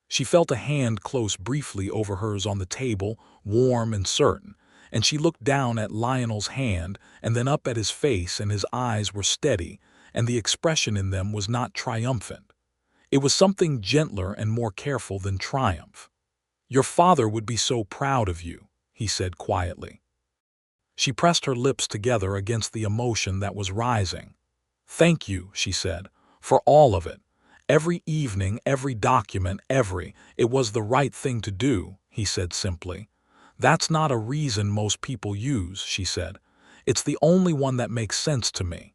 She felt a hand close briefly over hers on the table, warm and certain, and she looked down at Lionel's hand and then up at his face, and his eyes were steady, and the expression in them was not triumphant. It was something gentler and more careful than triumph. "Your father would be so proud of you," he said quietly. She pressed her lips together against the emotion that was rising. "Thank you," she said, "for all of it. Every evening, every document, it was the right thing to do," he said simply. "That's not a reason most people use," she said. "It's the only one that makes sense to me."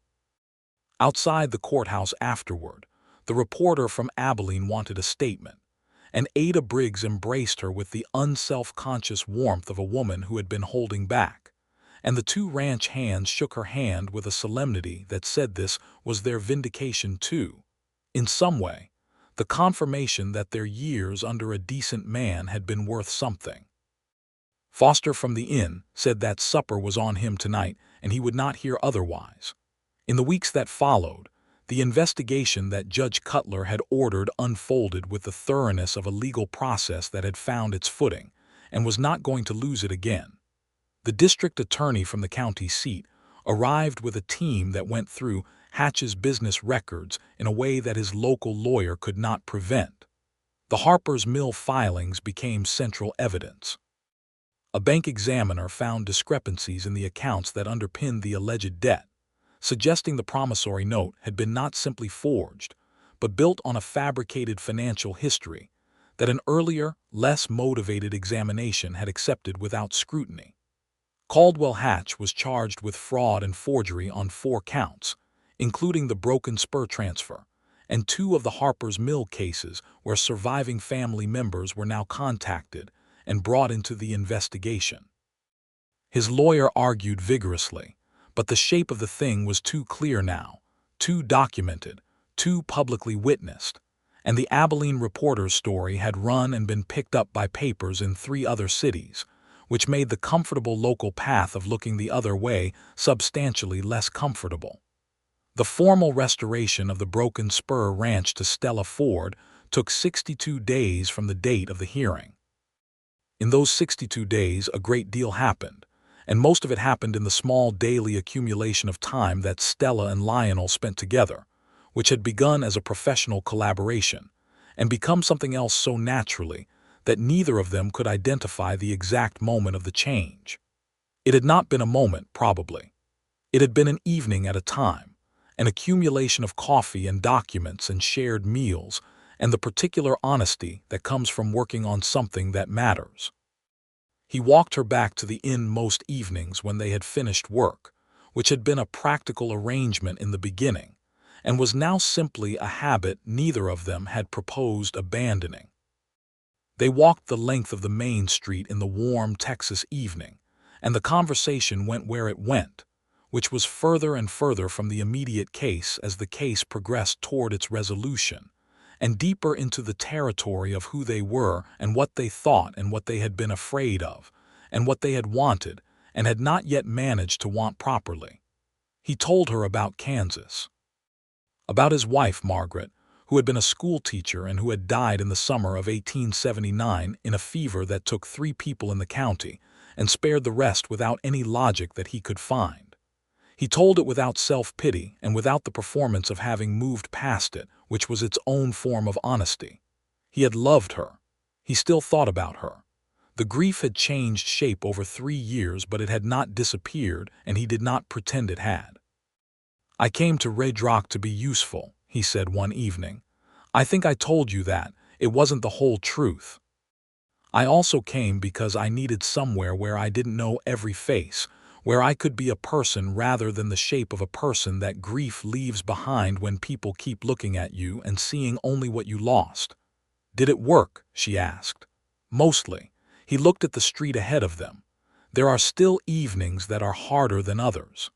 Outside the courthouse afterward, the reporter from Abilene wanted a statement, and Ada Briggs embraced her with the unself-conscious warmth of a woman who had been holding back, and the two ranch hands shook her hand with a solemnity that said this was their vindication too. In some way, the confirmation that their years under a decent man had been worth something. Foster from the inn said that supper was on him tonight and he would not hear otherwise. In the weeks that followed, the investigation that Judge Cutler had ordered unfolded with the thoroughness of a legal process that had found its footing and was not going to lose it again. The district attorney from the county seat arrived with a team that went through Hatch's business records in a way that his local lawyer could not prevent. The Harper's Mill filings became central evidence. A bank examiner found discrepancies in the accounts that underpinned the alleged debt, suggesting the promissory note had been not simply forged, but built on a fabricated financial history that an earlier, less motivated examination had accepted without scrutiny. Caldwell Hatch was charged with fraud and forgery on 4 counts, including the broken spur transfer, and 2 of the Harper's Mill cases where surviving family members were now contacted and brought into the investigation. His lawyer argued vigorously, but the shape of the thing was too clear now, too documented, too publicly witnessed, and the Abilene Reporter's story had run and been picked up by papers in 3 other cities, which made the comfortable local path of looking the other way substantially less comfortable. The formal restoration of the broken spur ranch to Stella Ford took 62 days from the date of the hearing. In those 62 days, a great deal happened, and most of it happened in the small daily accumulation of time that Stella and Lionel spent together, which had begun as a professional collaboration and become something else so naturally that neither of them could identify the exact moment of the change. It had not been a moment, probably. It had been an evening at a time, an accumulation of coffee and documents and shared meals, and the particular honesty that comes from working on something that matters. He walked her back to the inn most evenings when they had finished work, which had been a practical arrangement in the beginning, and was now simply a habit neither of them had proposed abandoning. They walked the length of the main street in the warm Texas evening, and the conversation went where it went, which was further and further from the immediate case as the case progressed toward its resolution, and deeper into the territory of who they were and what they thought and what they had been afraid of, and what they had wanted and had not yet managed to want properly. He told her about Kansas, about his wife, Margaret, who had been a school teacher and who had died in the summer of 1879 in a fever that took 3 people in the county and spared the rest without any logic that he could find. He told it without self-pity and without the performance of having moved past it, which was its own form of honesty. He had loved her. He still thought about her. The grief had changed shape over 3 years, but it had not disappeared, and he did not pretend it had. "I came to Redrock to be useful," he said one evening. "I think I told you that. It wasn't the whole truth. I also came because I needed somewhere where I didn't know every face, where I could be a person rather than the shape of a person that grief leaves behind when people keep looking at you and seeing only what you lost." "Did it work?" she asked. "Mostly." He looked at the street ahead of them. "There are still evenings that are harder than others."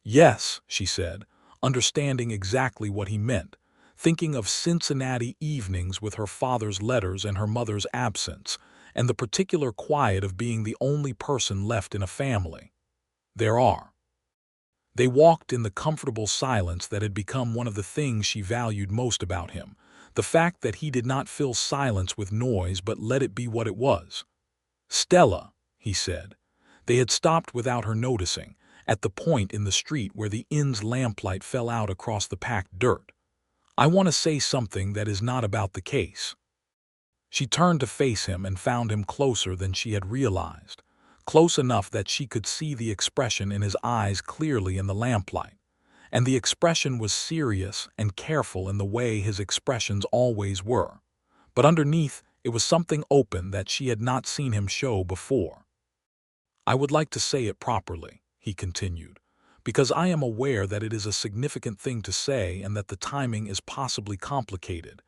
"Yes," she said, understanding exactly what he meant. thinking of Cincinnati evenings with her father's letters and her mother's absence, and the particular quiet of being the only person left in a family. They walked in the comfortable silence that had become one of the things she valued most about him, the fact that he did not fill silence with noise but let it be what it was. "Stella," he said. They had stopped without her noticing, at the point in the street where the inn's lamplight fell out across the packed dirt. "I want to say something that is not about the case." She turned to face him and found him closer than she had realized, close enough that she could see the expression in his eyes clearly in the lamplight. And the expression was serious and careful in the way his expressions always were. But underneath, it was something open that she had not seen him show before. "I would like to say it properly," he continued, "because I am aware that it is a significant thing to say and that the timing is possibly complicated,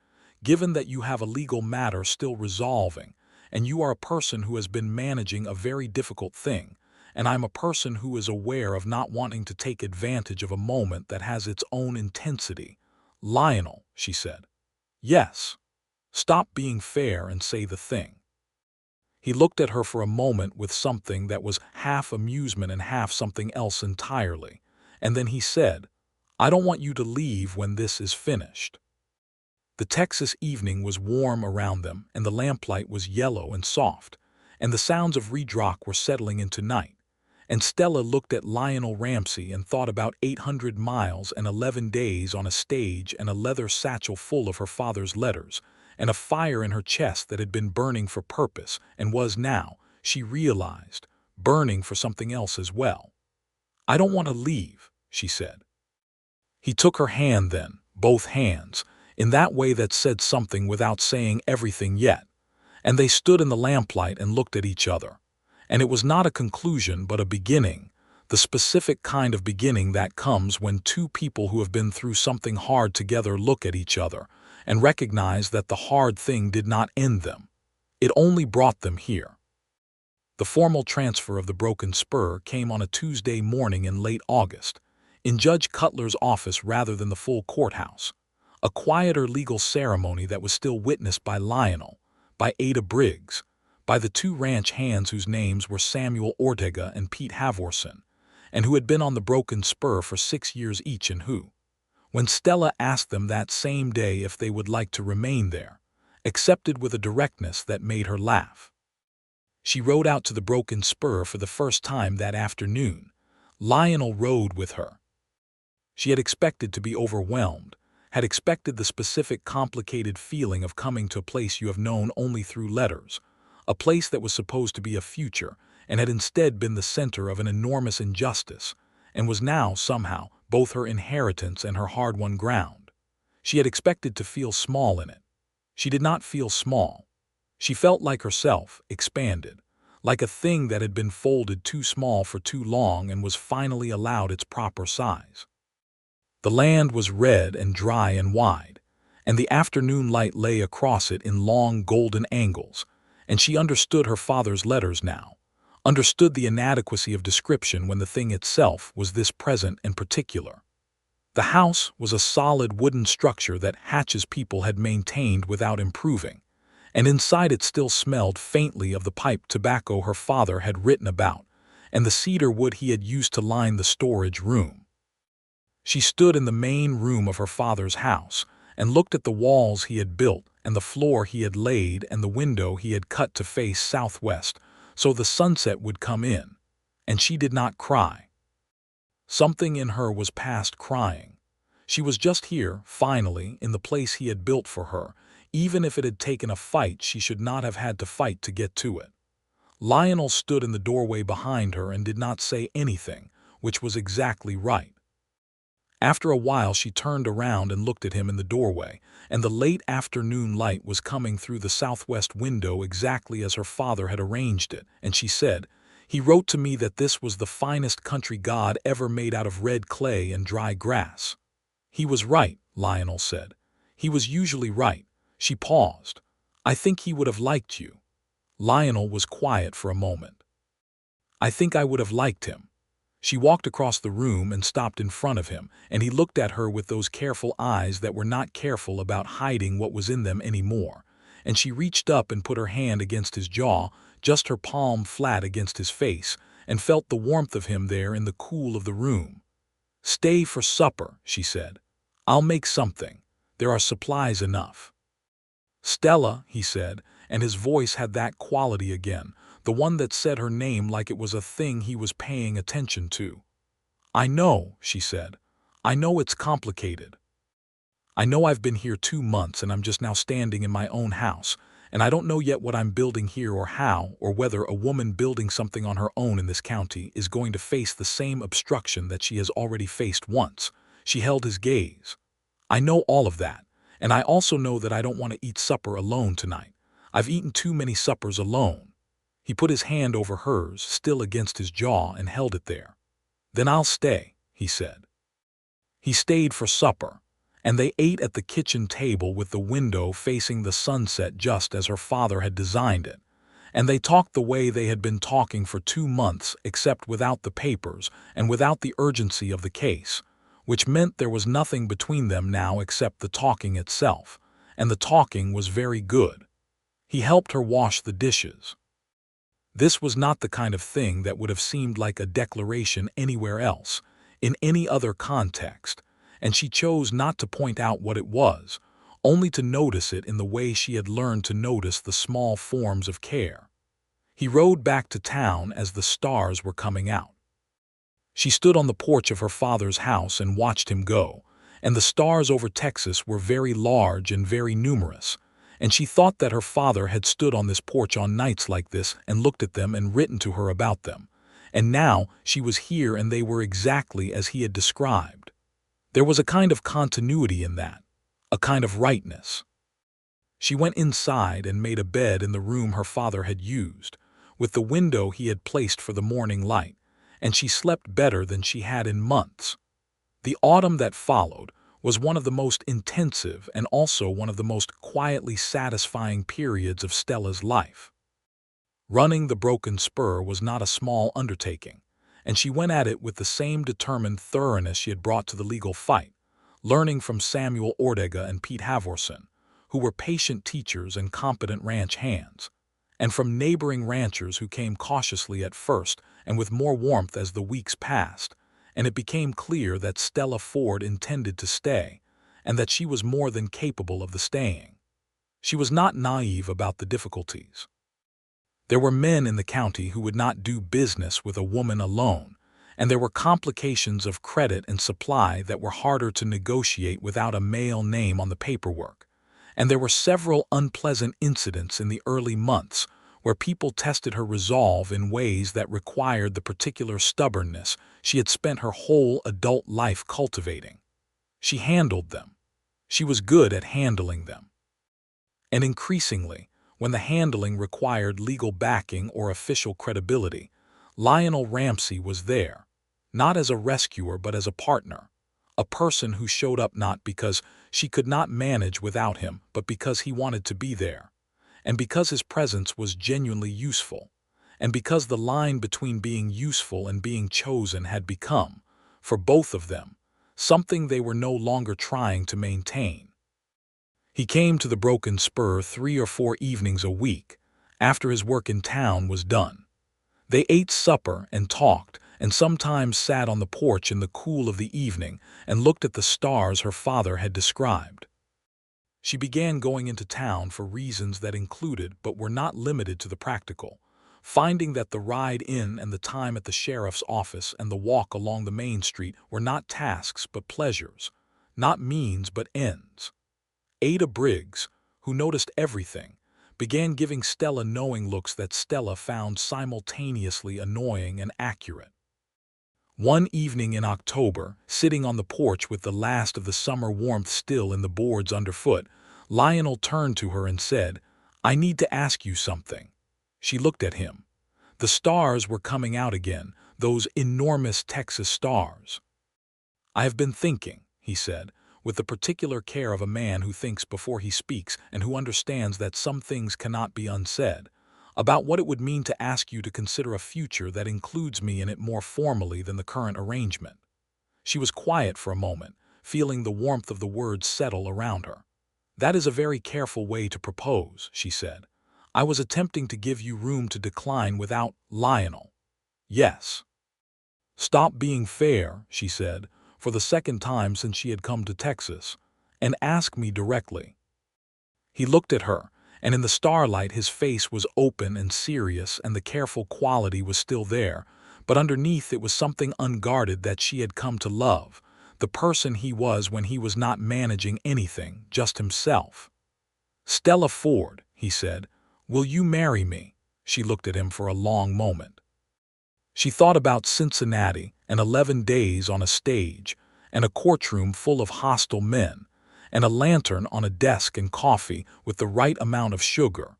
given that you have a legal matter still resolving, and you are a person who has been managing a very difficult thing, and I'm a person who is aware of not wanting to take advantage of a moment that has its own intensity." "Lionel," she said. "Yes. Stop being fair and say the thing." He looked at her for a moment with something that was half amusement and half something else entirely, and then he said, "I don't want you to leave when this is finished." The Texas evening was warm around them, and the lamplight was yellow and soft, and the sounds of Redrock were settling into night. And Stella looked at Lionel Ramsey and thought about 800 miles and 11 days on a stage and a leather satchel full of her father's letters, and a fire in her chest that had been burning for purpose and was now, she realized, burning for something else as well. "I don't want to leave," she said. He took her hand then, both hands, in that way that said something without saying everything yet, and they stood in the lamplight and looked at each other. And it was not a conclusion but a beginning, the specific kind of beginning that comes when two people who have been through something hard together look at each other and recognize that the hard thing did not end them. It only brought them here. The formal transfer of the broken spur came on a Tuesday morning in late August, in Judge Cutler's office rather than the full courthouse, a quieter legal ceremony that was still witnessed by Lionel, by Ada Briggs, by the two ranch hands whose names were Samuel Ortega and Pete Havorson, and who had been on the broken spur for 6 years each, and who, when Stella asked them that same day if they would like to remain there, accepted with a directness that made her laugh. She rode out to the broken spur for the first time that afternoon. Lionel rode with her. She had expected to be overwhelmed, had expected the specific complicated feeling of coming to a place you have known only through letters, a place that was supposed to be a future, and had instead been the center of an enormous injustice, and was now, somehow, both her inheritance and her hard-won ground. She had expected to feel small in it. She did not feel small. She felt like herself, expanded, like a thing that had been folded too small for too long and was finally allowed its proper size. The land was red and dry and wide, and the afternoon light lay across it in long golden angles, and she understood her father's letters now, understood the inadequacy of description when the thing itself was this present and particular. The house was a solid wooden structure that Hatch's people had maintained without improving, and inside it still smelled faintly of the pipe tobacco her father had written about, and the cedar wood he had used to line the storage room. She stood in the main room of her father's house and looked at the walls he had built and the floor he had laid and the window he had cut to face southwest so the sunset would come in, and she did not cry. Something in her was past crying. She was just here, finally, in the place he had built for her. Even if it had taken a fight, she should not have had to fight to get to it. Lionel stood in the doorway behind her and did not say anything, which was exactly right. After a while she turned around and looked at him in the doorway, and the late afternoon light was coming through the southwest window exactly as her father had arranged it, and she said, "He wrote to me that this was the finest country God ever made out of red clay and dry grass." "He was right," Lionel said. "He was usually right." She paused. "I think he would have liked you." Lionel was quiet for a moment. "I think I would have liked him." She walked across the room and stopped in front of him, and he looked at her with those careful eyes that were not careful about hiding what was in them anymore. And she reached up and put her hand against his jaw, just her palm flat against his face, and felt the warmth of him there in the cool of the room. "Stay for supper," she said. "I'll make something. There are supplies enough." "Stella," he said, and his voice had that quality again, the one that said her name like it was a thing he was paying attention to. "I know," she said. "I know it's complicated. I know I've been here 2 months and I'm just now standing in my own house, and I don't know yet what I'm building here or how, or whether a woman building something on her own in this county is going to face the same obstruction that she has already faced once." She held his gaze. "I know all of that, and I also know that I don't want to eat supper alone tonight. I've eaten too many suppers alone." He put his hand over hers, still against his jaw, and held it there. "Then I'll stay," he said. He stayed for supper, and they ate at the kitchen table with the window facing the sunset just as her father had designed it. And they talked the way they had been talking for 2 months, except without the papers and without the urgency of the case, which meant there was nothing between them now except the talking itself, and the talking was very good. He helped her wash the dishes. This was not the kind of thing that would have seemed like a declaration anywhere else, in any other context, and she chose not to point out what it was, only to notice it in the way she had learned to notice the small forms of care. He rode back to town as the stars were coming out. She stood on the porch of her father's house and watched him go, and the stars over Texas were very large and very numerous, and she thought that her father had stood on this porch on nights like this and looked at them and written to her about them, and now she was here and they were exactly as he had described. There was a kind of continuity in that, a kind of rightness. She went inside and made a bed in the room her father had used, with the window he had placed for the morning light, and she slept better than she had in months. The autumn that followed was one of the most intensive and also one of the most quietly satisfying periods of Stella's life. Running the broken spur was not a small undertaking, and she went at it with the same determined thoroughness she had brought to the legal fight, learning from Samuel Ortega and Pete Havorson, who were patient teachers and competent ranch hands, and from neighboring ranchers who came cautiously at first and with more warmth as the weeks passed, and it became clear that Stella Ford intended to stay, and that she was more than capable of the staying. She was not naive about the difficulties. There were men in the county who would not do business with a woman alone, and there were complications of credit and supply that were harder to negotiate without a male name on the paperwork, and there were several unpleasant incidents in the early months where people tested her resolve in ways that required the particular stubbornness she had spent her whole adult life cultivating. She handled them. She was good at handling them. And increasingly, when the handling required legal backing or official credibility, Lionel Ramsey was there, not as a rescuer but as a partner, a person who showed up not because she could not manage without him but because he wanted to be there, and because his presence was genuinely useful, and because the line between being useful and being chosen had become, for both of them, something they were no longer trying to maintain. He came to the Broken Spur 3 or 4 evenings a week, after his work in town was done. They ate supper and talked, and sometimes sat on the porch in the cool of the evening and looked at the stars her father had described. She began going into town for reasons that included but were not limited to the practical, finding that the ride in and the time at the sheriff's office and the walk along the main street were not tasks but pleasures, not means but ends. Ada Briggs, who noticed everything, began giving Stella knowing looks that Stella found simultaneously annoying and accurate. One evening in October, sitting on the porch with the last of the summer warmth still in the boards underfoot, Lionel turned to her and said, "I need to ask you something." She looked at him. The stars were coming out again, those enormous Texas stars. "I have been thinking," he said, with the particular care of a man who thinks before he speaks and who understands that some things cannot be unsaid, about what it would mean to ask you to consider a future that includes me in it more formally than the current arrangement. She was quiet for a moment, feeling the warmth of the words settle around her. That is a very careful way to propose, she said. I was attempting to give you room to decline without Lionel. Yes. Stop being fair, she said, for the second time since she had come to Texas, and ask me directly. He looked at her, and in the starlight his face was open and serious, and the careful quality was still there, but underneath it was something unguarded that she had come to love, the person he was when he was not managing anything, just himself. Stella Ford, he said, will you marry me? She looked at him for a long moment. She thought about Cincinnati and 11 days on a stage, and a courtroom full of hostile men, and a lantern on a desk and coffee with the right amount of sugar,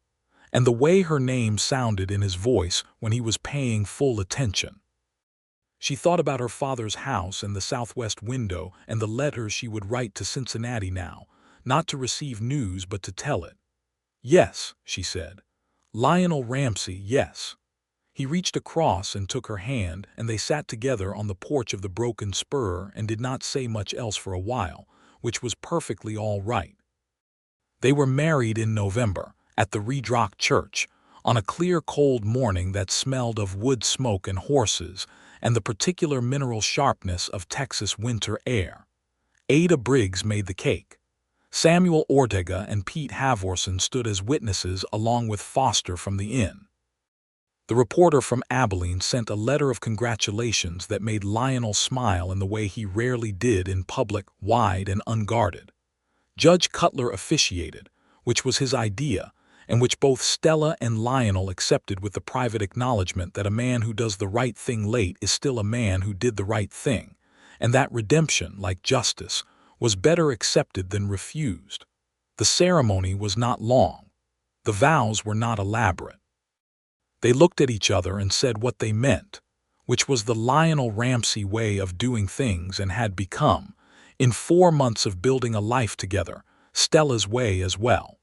and the way her name sounded in his voice when he was paying full attention. She thought about her father's house and the southwest window and the letters she would write to Cincinnati now, not to receive news but to tell it. Yes, she said. Lionel Ramsey, yes. He reached across and took her hand, and they sat together on the porch of the Broken Spur and did not say much else for a while, which was perfectly all right. They were married in November, at the Redrock church, on a clear cold morning that smelled of wood smoke and horses, and the particular mineral sharpness of Texas winter air. Ada Briggs made the cake. Samuel Ortega and Pete Havorson stood as witnesses along with Foster from the inn. The reporter from Abilene sent a letter of congratulations that made Lionel smile in the way he rarely did in public, wide and unguarded. Judge Cutler officiated, which was his idea, and which both Stella and Lionel accepted with the private acknowledgement that a man who does the right thing late is still a man who did the right thing, and that redemption, like justice, was better accepted than refused. The ceremony was not long. The vows were not elaborate. They looked at each other and said what they meant, which was the Lionel Ramsey way of doing things and had become, in 4 months of building a life together, Stella's way as well.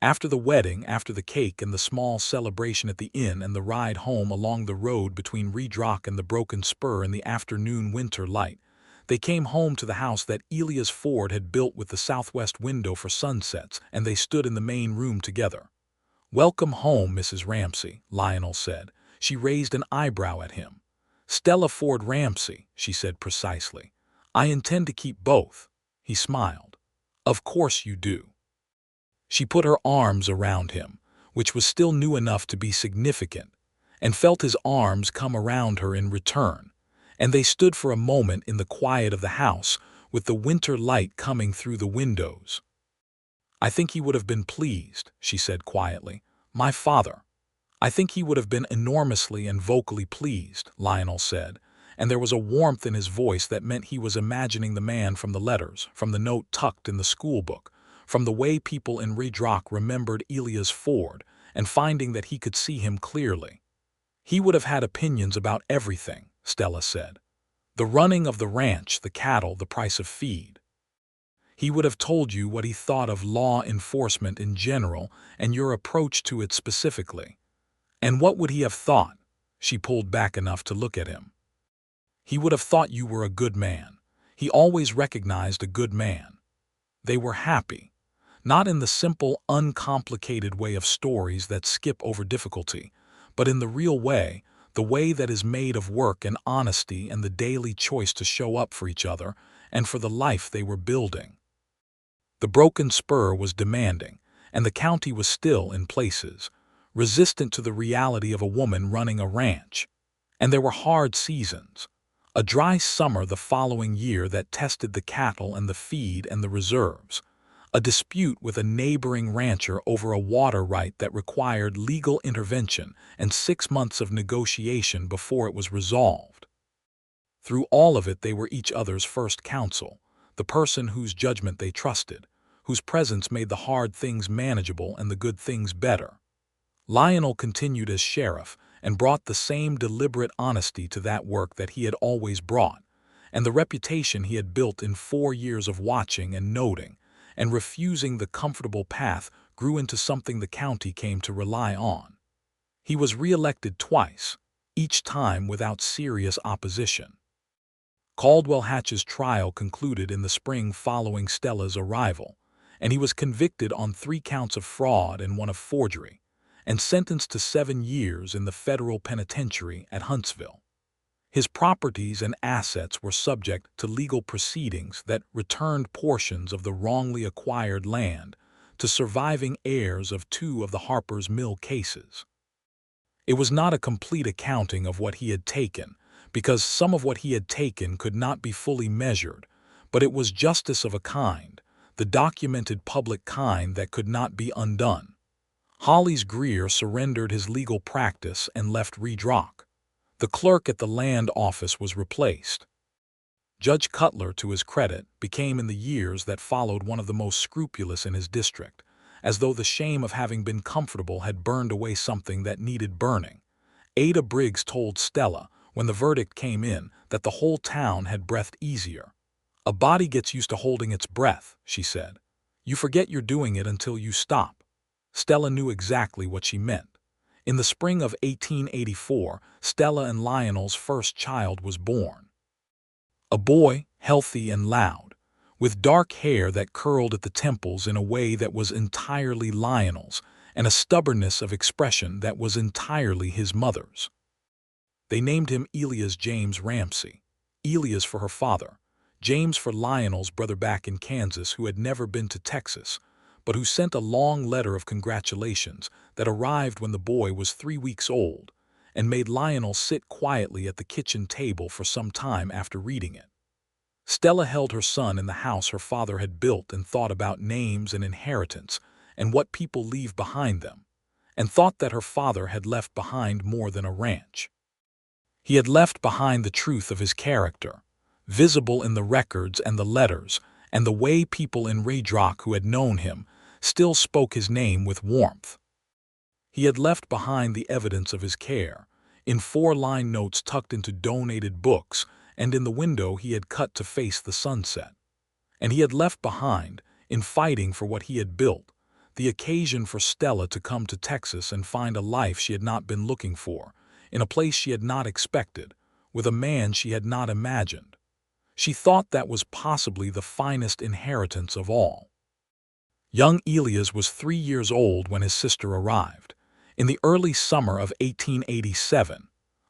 After the wedding, after the cake and the small celebration at the inn and the ride home along the road between Redrock and the Broken Spur in the afternoon winter light, they came home to the house that Elias Ford had built with the southwest window for sunsets, and they stood in the main room together. "Welcome home, Mrs. Ramsey," Lionel said. She raised an eyebrow at him. "Stella Ford Ramsey," she said precisely. "I intend to keep both." He smiled. "Of course you do." She put her arms around him, which was still new enough to be significant, and felt his arms come around her in return, and they stood for a moment in the quiet of the house, with the winter light coming through the windows. "I think he would have been pleased," she said quietly. "My father." "I think he would have been enormously and vocally pleased," Lionel said, and there was a warmth in his voice that meant he was imagining the man from the letters, from the note tucked in the school book, from the way people in Redrock remembered Elias Ford, and finding that he could see him clearly. "He would have had opinions about everything," Stella said. "The running of the ranch, the cattle, the price of feed. He would have told you what he thought of law enforcement in general and your approach to it specifically. And what would he have thought?" She pulled back enough to look at him. "He would have thought you were a good man. He always recognized a good man." They were happy, not in the simple, uncomplicated way of stories that skip over difficulty, but in the real way, the way that is made of work and honesty and the daily choice to show up for each other and for the life they were building. The Broken Spur was demanding, and the county was still, in places, resistant to the reality of a woman running a ranch. And there were hard seasons. A dry summer the following year that tested the cattle and the feed and the reserves. A dispute with a neighboring rancher over a water right that required legal intervention and 6 months of negotiation before it was resolved. Through all of it they were each other's first counsel, the person whose judgment they trusted, whose presence made the hard things manageable and the good things better. Lionel continued as sheriff and brought the same deliberate honesty to that work that he had always brought, and the reputation he had built in 4 years of watching and noting, and refusing the comfortable path grew into something the county came to rely on. He was re-elected twice, each time without serious opposition. Caldwell Hatch's trial concluded in the spring following Stella's arrival, and he was convicted on 3 counts of fraud and 1 of forgery, and sentenced to 7 years in the federal penitentiary at Huntsville. His properties and assets were subject to legal proceedings that returned portions of the wrongly acquired land to surviving heirs of 2 of the Harper's Mill cases. It was not a complete accounting of what he had taken, because some of what he had taken could not be fully measured, but it was justice of a kind, the documented public kind that could not be undone. Hollis Greer surrendered his legal practice and left Redrock. The clerk at the land office was replaced. Judge Cutler, to his credit, became in the years that followed one of the most scrupulous in his district, as though the shame of having been comfortable had burned away something that needed burning. Ada Briggs told Stella, when the verdict came in, that the whole town had breathed easier. "A body gets used to holding its breath," she said. "You forget you're doing it until you stop." Stella knew exactly what she meant. In the spring of 1884, Stella and Lionel's first child was born. A boy, healthy and loud, with dark hair that curled at the temples in a way that was entirely Lionel's, and a stubbornness of expression that was entirely his mother's. They named him Elias James Ramsey. Elias for her father, James for Lionel's brother back in Kansas who had never been to Texas, but who sent a long letter of congratulations that arrived when the boy was 3 weeks old, and made Lionel sit quietly at the kitchen table for some time after reading it. Stella held her son in the house her father had built and thought about names and inheritance and what people leave behind them, and thought that her father had left behind more than a ranch. He had left behind the truth of his character, visible in the records and the letters, and the way people in Redrock who had known him still spoke his name with warmth. He had left behind the evidence of his care, in 4-line notes tucked into donated books, and in the window he had cut to face the sunset. And he had left behind, in fighting for what he had built, the occasion for Stella to come to Texas and find a life she had not been looking for, in a place she had not expected, with a man she had not imagined. She thought that was possibly the finest inheritance of all. Young Elias was 3 years old when his sister arrived. In the early summer of 1887,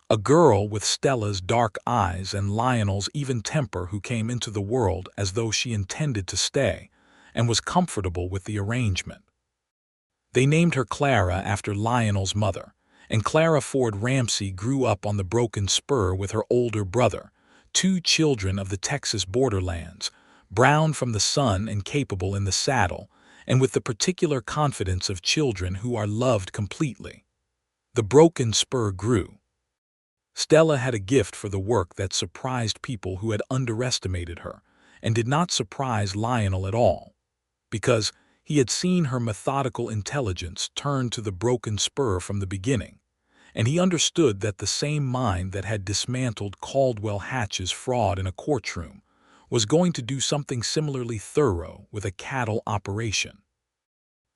a girl with Stella's dark eyes and Lionel's even temper who came into the world as though she intended to stay, and was comfortable with the arrangement. They named her Clara after Lionel's mother, and Stella Ford Ramsey grew up on the Broken Spur with her older brother, 2 children of the Texas borderlands, brown from the sun and capable in the saddle, and with the particular confidence of children who are loved completely. The Broken Spur grew. Stella had a gift for the work that surprised people who had underestimated her, and did not surprise Lionel at all, because he had seen her methodical intelligence turn to the Broken Spur from the beginning, and he understood that the same mind that had dismantled Caldwell Hatch's fraud in a courtroom was going to do something similarly thorough with a cattle operation.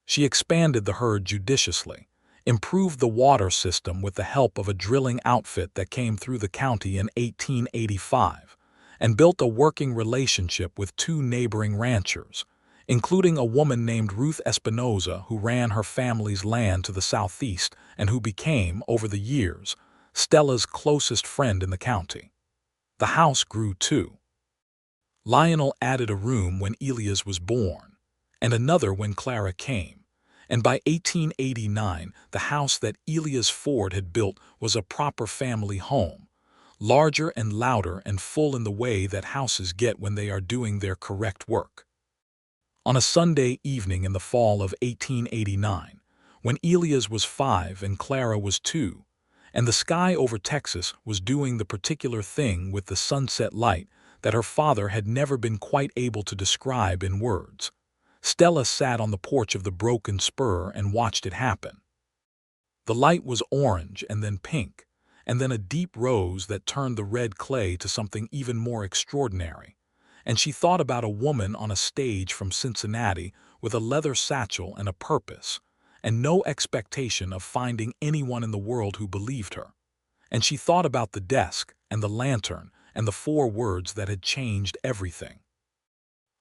She expanded the herd judiciously, improved the water system with the help of a drilling outfit that came through the county in 1885, and built a working relationship with 2 neighboring ranchers, including a woman named Ruth Espinoza who ran her family's land to the southeast and who became, over the years, Stella's closest friend in the county. The house grew too. Lionel added a room when Elias was born, and another when Clara came, and by 1889 the house that Elias Ford had built was a proper family home, larger and louder and full in the way that houses get when they are doing their correct work. On a Sunday evening in the fall of 1889, when Elias was 5 and Clara was 2, and the sky over Texas was doing the particular thing with the sunset light that her father had never been quite able to describe in words, Stella sat on the porch of the Broken Spur and watched it happen. The light was orange and then pink, and then a deep rose that turned the red clay to something even more extraordinary, and she thought about a woman on a stage from Cincinnati with a leather satchel and a purpose, and no expectation of finding anyone in the world who believed her. And she thought about the desk and the lantern and the 4 words that had changed everything.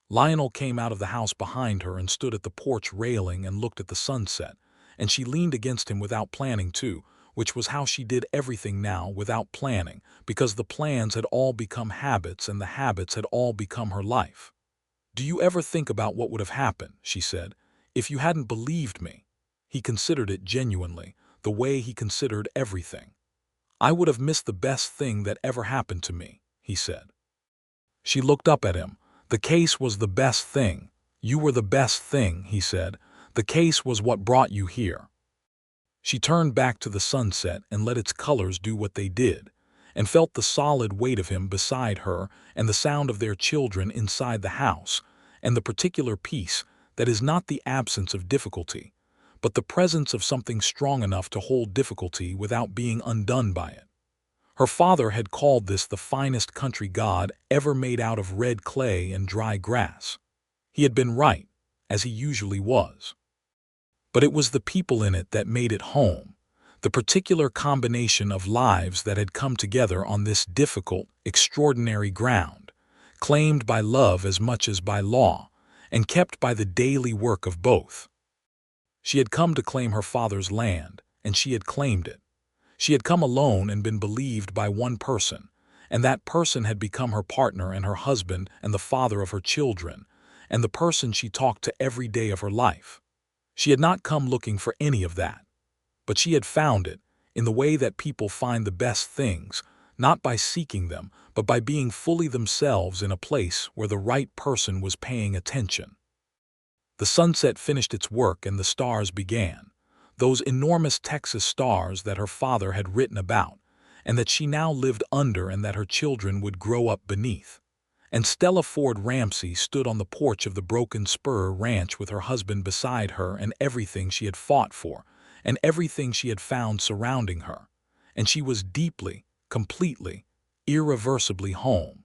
Lionel came out of the house behind her and stood at the porch railing and looked at the sunset, and she leaned against him without planning to, which was how she did everything now, without planning, because the plans had all become habits and the habits had all become her life. "Do you ever think about what would have happened," she said, "if you hadn't believed me?" He considered it genuinely, the way he considered everything. "I would have missed the best thing that ever happened to me," he said. She looked up at him. "The case was the best thing. You were the best thing," he said. "The case was what brought you here." She turned back to the sunset and let its colors do what they did, and felt the solid weight of him beside her and the sound of their children inside the house, and the particular peace that is not the absence of difficulty, but the presence of something strong enough to hold difficulty without being undone by it. Her father had called this the finest country God ever made out of red clay and dry grass. He had been right, as he usually was. But it was the people in it that made it home, the particular combination of lives that had come together on this difficult, extraordinary ground, claimed by love as much as by law, and kept by the daily work of both. She had come to claim her father's land, and she had claimed it. She had come alone and been believed by one person, and that person had become her partner and her husband and the father of her children, and the person she talked to every day of her life. She had not come looking for any of that, but she had found it in the way that people find the best things, not by seeking them, but by being fully themselves in a place where the right person was paying attention. The sunset finished its work and the stars began, those enormous Texas stars that her father had written about, and that she now lived under and that her children would grow up beneath. And Stella Ford Ramsey stood on the porch of the Broken Spur Ranch with her husband beside her and everything she had fought for, and everything she had found surrounding her, and she was deeply, completely, irreversibly home.